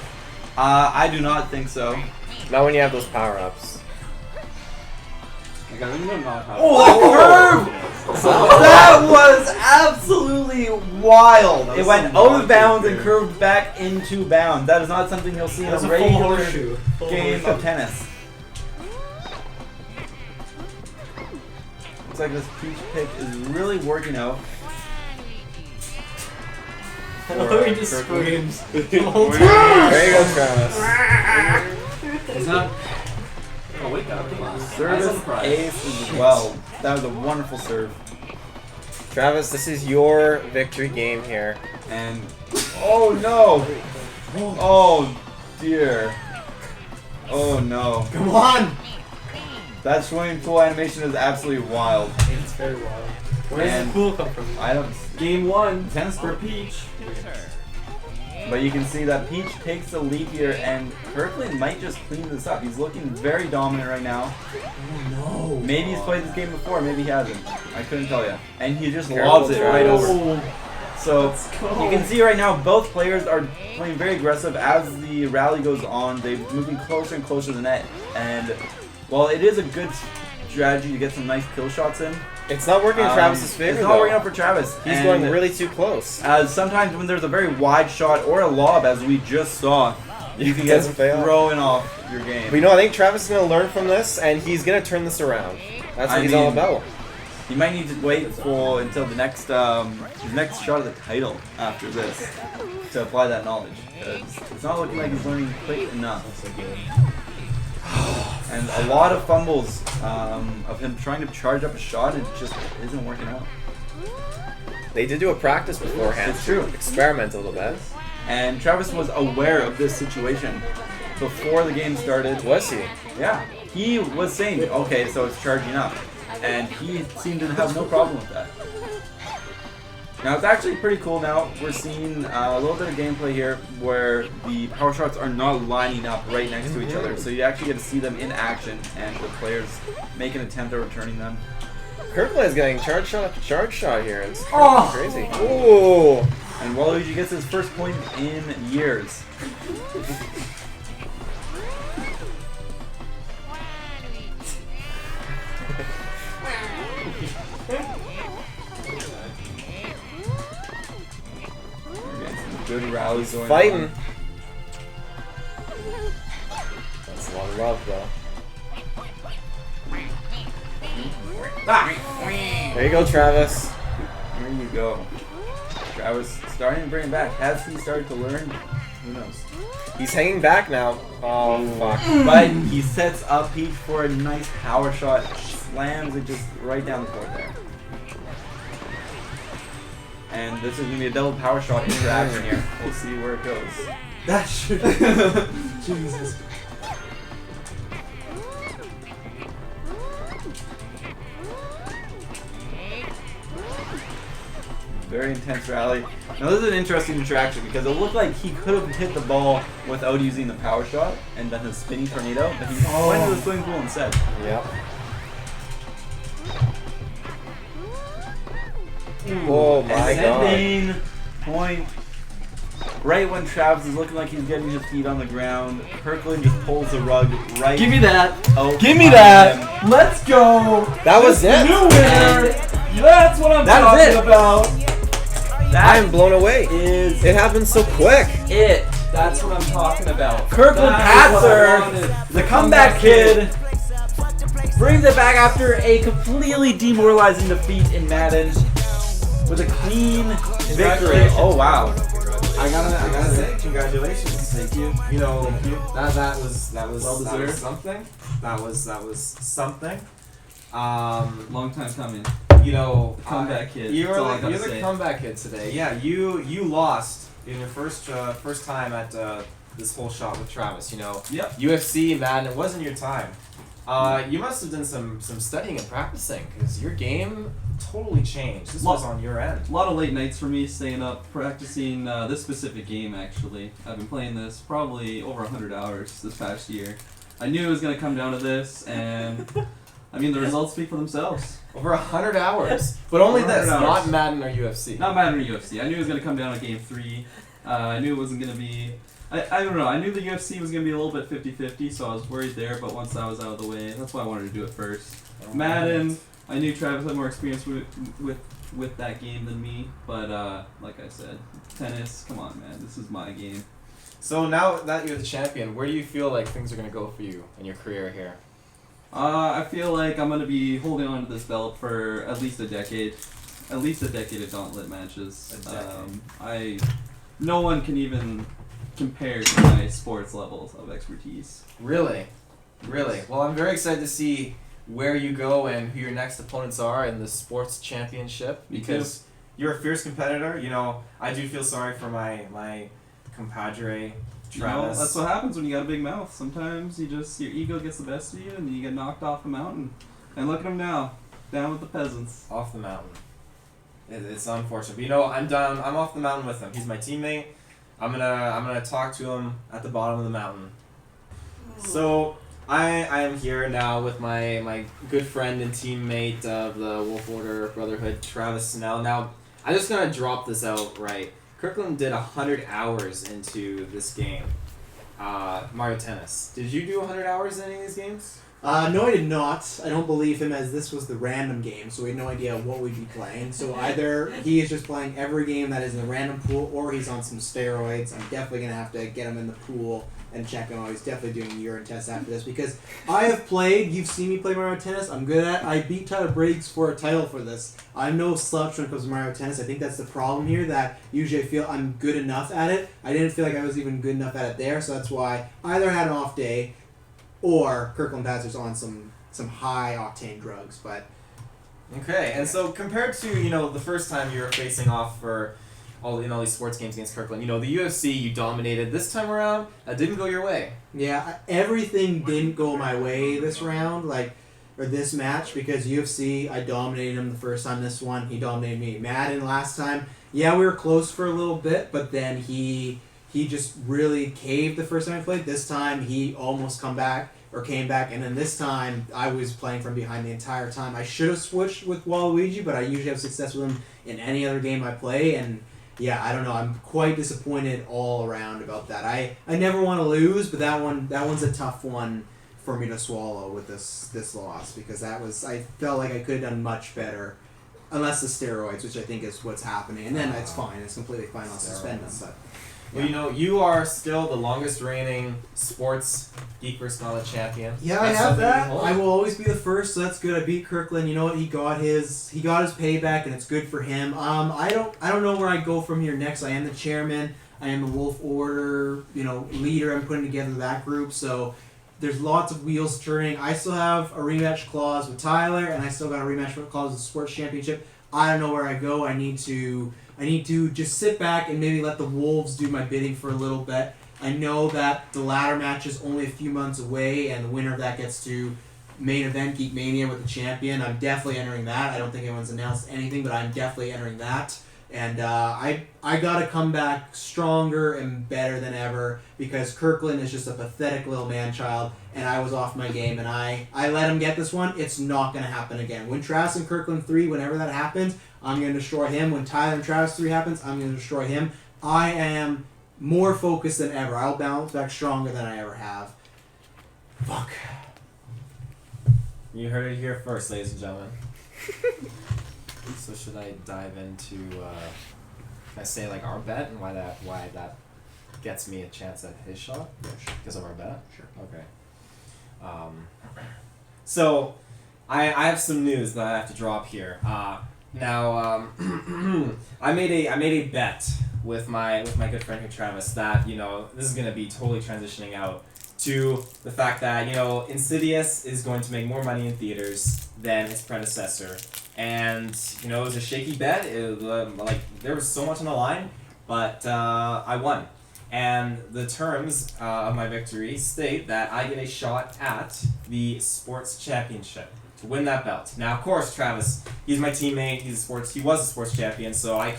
I do not think so. Not when you have those power-ups. Oh, that curve! That was absolutely wild. It went out of bounds and curved back into bounds. That is not something you'll see in a regular game of tennis. Looks like this peach pick is really working out. He just screams. There you go, Travis. It's not. Oh, wake up. Service ace as well. That was a wonderful serve. Travis, this is your victory game here. And oh no! Oh dear! Oh no! Come on! That swimming pool animation is absolutely wild. It's very wild. Where does the pool come from? I don't. Game 1. Tennis for Peach. But you can see that Peach takes the lead here, and Kirklin might just clean this up. He's looking very dominant right now. Oh no! Maybe he's played this game before, maybe he hasn't. I couldn't tell you. And he just Careful, lobs it right Travis. over. So you can see right now both players are playing very aggressive as the rally goes on. They're moving closer and closer to the net. And while it is a good strategy to get some nice kill shots in, it's not working in Travis's favor. It's not working out for Travis. He's And going really too close. as sometimes when there's a very wide shot or a lob, as we just saw, you can get thrown off your game. But you know, I think Travis is going to learn from this, and he's going to turn this around. That's what he's all about. He might need to wait until the next his next shot of the title after this to apply that knowledge. 'Cause it's not looking like he's learning quick enough. And a lot of fumbles of him trying to charge up a shot, and it just isn't working out. They did do a practice beforehand. It's true. Experiment a little bit. And Travis was aware of this situation before the game started. Was he? Yeah. He was saying, okay, so it's charging up. And he seemed to have no problem with that. Now it's actually pretty cool now. We're seeing a little bit of gameplay here where the power shots are not lining up right next to each other. So you actually get to see them in action and the players make an attempt at returning them. Kirklin is getting charge shot after charge shot here. It's crazy. Ooh! And Waluigi gets his first point in years. Good rallies going fighting. on. That's a lot of love, though. There you go, Travis. There you go. Travis starting to bring it back. Has he started to learn? Who knows? He's hanging back now. Oh, fuck. But he sets up Peach for a nice power shot. Slams it just right down the court there. And this is going to be a double power shot interaction here. We'll see where it goes. That should. Jesus. Very intense rally. Now this is an interesting interaction because it looked like he could have hit the ball without using the power shot and done his spinning tornado, but he went to the swimming pool instead. Yep. Oh my god. Point. right when Travis is looking like he's getting his feet on the ground, Kirklin just pulls the rug right. Give me that. out Give me behind that. him. Let's go. That was it. New winner. That's what I'm That is talking it. about. I am blown away. Is It happened so quick. it. That's what I'm talking about. Kirklin That is what I Patzer, wanted. the comeback kid, brings it back after a completely demoralizing defeat in Madden with a clean victory. Oh wow! I gotta say, congratulations. Thank you. You know, that was Well deserved. something. That was something. Long time coming. You know, Comeback kid. You're That's all I gotta the say. comeback kid today. Yeah, you lost in your first time at this whole shot with Travis. You know, Yep. UFC, Madden. It wasn't your time. You must have done some studying and practicing because your game totally changed. This was on your end. A lot of late nights for me, staying up, practicing this specific game, actually. I've been playing this probably over 100 hours this past year. I knew it was going to come down to this, and I mean, the results speak for themselves. Over 100 hours. But only Over this, 100 not hours. Madden or UFC. Not Madden or UFC. I knew it was going to come down to Game 3. I knew it wasn't going to be... I don't know. I knew the UFC was going to be a little bit 50-50, so I was worried there, but once that was out of the way, that's why I wanted to do it first. Madden, I knew Travis had more experience with that game than me, but like I said, tennis, come on, man. This is my game. So now that you're the champion, where do you feel like things are going to go for you in your career here? I feel like I'm going to be holding on to this belt for at least a decade. At least a decade of gauntlet matches. A decade. No one can even compare to my sports levels of expertise. Really? Really? Well, I'm very excited to see where you go and who your next opponents are in the sports championship because you're a fierce competitor. You know, I do feel sorry for my compadre, Travis. You know, that's what happens when you got a big mouth. Sometimes your ego gets the best of you and you get knocked off a mountain. And look at him now, down with the peasants. Off the mountain. It's unfortunate, but you know, I'm off the mountain with him. He's my teammate. I'm gonna talk to him at the bottom of the mountain. So I am here now with my good friend and teammate of the Wolf Order Brotherhood, Travis Snell. Now I'm just gonna drop this out right. Kirklin did 100 hours into this game. Marrio Tennis. Did you do 100 hours in any of these games? No, I did not. I don't believe him, as this was the random game, so we had no idea what we'd be playing. So either he is just playing every game that is in the random pool, or he's on some steroids. I'm definitely going to have to get him in the pool and check him out. He's definitely doing urine tests after this, because I have played, you've seen me play Marrio Tennis, I'm good at it. I beat Tyler Briggs for a title for this. I'm no slouch when it comes to Marrio Tennis. I think that's the problem here, that usually I feel I'm good enough at it. I didn't feel like I was even good enough at it there, so that's why I either had an off day, or Kirklin Patzer's on some high octane drugs, but okay. And so compared to the first time you were facing off for all these sports games against Kirklin, the UFC you dominated. This time around, that didn't go your way. yeah, everything didn't go my way this round, or this match, because UFC I dominated him the first time. This one he dominated me. Madden last time, yeah, we were close for a little bit, but then he just really caved the first time I played. This time, he almost came back, and then this time, I was playing from behind the entire time. I should have switched with Waluigi, but I usually have success with him in any other game I play, and yeah, I don't know. I'm quite disappointed all around about that. I never want to lose, but that one's a tough one for me to swallow with this loss, because I felt like I could have done much better, unless the steroids, which I think is what's happening, and then it's fine. It's completely fine. I'll suspend them, but. Well, you are still the longest reigning sports GeekVerse Gauntlet champion. Yeah, I have that. I will always be the first, so that's good. I beat Kirklin. You know what? He got his payback, and it's good for him. I don't know where I go from here next. I am the chairman. I am the Wolf Order, leader. I'm putting together that group. So there's lots of wheels turning. I still have a rematch clause with Tyler, and I still got a rematch clause with the Sports Championship. I don't know where I go. I need to just sit back and maybe let the Wolves do my bidding for a little bit. I know that the ladder match is only a few months away, and the winner of that gets to main event GeekMania with the champion. I'm definitely entering that. I don't think anyone's announced anything, but I'm definitely entering that. And I got to come back stronger and better than ever, because Kirklin is just a pathetic little man-child, and I was off my game, and I let him get this one. It's not going to happen again. When Travis and Kirklin 3, whenever that happens, I'm going to destroy him. When Tyler and Travis 3 happens, I'm going to destroy him. I am more focused than ever. I'll bounce back stronger than I ever have. Fuck. You heard it here first, ladies and gentlemen. So should I dive into, can I say like our bet and why that gets me a chance at his shot? Yeah, sure. Because of our bet? Sure. Okay. So I have some news that I have to drop here. Now I made a bet with my good friend here Travis that this is gonna be totally transitioning out to the fact that Insidious is going to make more money in theaters than its predecessor, and it was a shaky bet. There was so much on the line, but I won. And the terms of my victory state that I get a shot at the sports championship to win that belt. Now, of course, Travis, he's my teammate. He was a sports champion, so I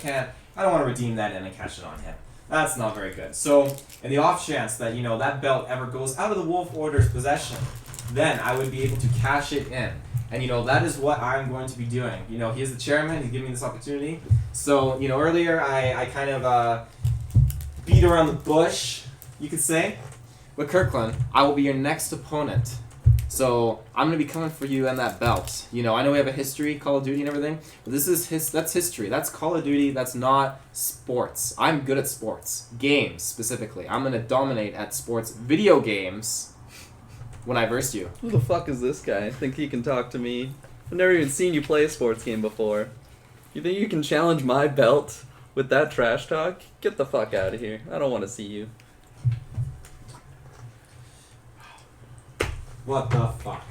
don't want to redeem that and cash it on him. That's not very good. So, in the off chance that that belt ever goes out of the Wolf Order's possession, then I would be able to cash it in. And that is what I'm going to be doing. He is the chairman. He's giving me this opportunity. So, earlier I kind of beat around the bush, you could say. But Kirklin, I will be your next opponent. So I'm gonna be coming for you and that belt. I know we have a history, Call of Duty and everything, but that's history. That's Call of Duty. That's not sports. I'm good at sports games specifically. I'm gonna dominate at sports video games when I verse you. Who the fuck is this guy? I think he can talk to me. I've never even seen you play a sports game before. You think you can challenge my belt with that trash talk? Get the fuck out of here. I don't want to see you. What the fuck?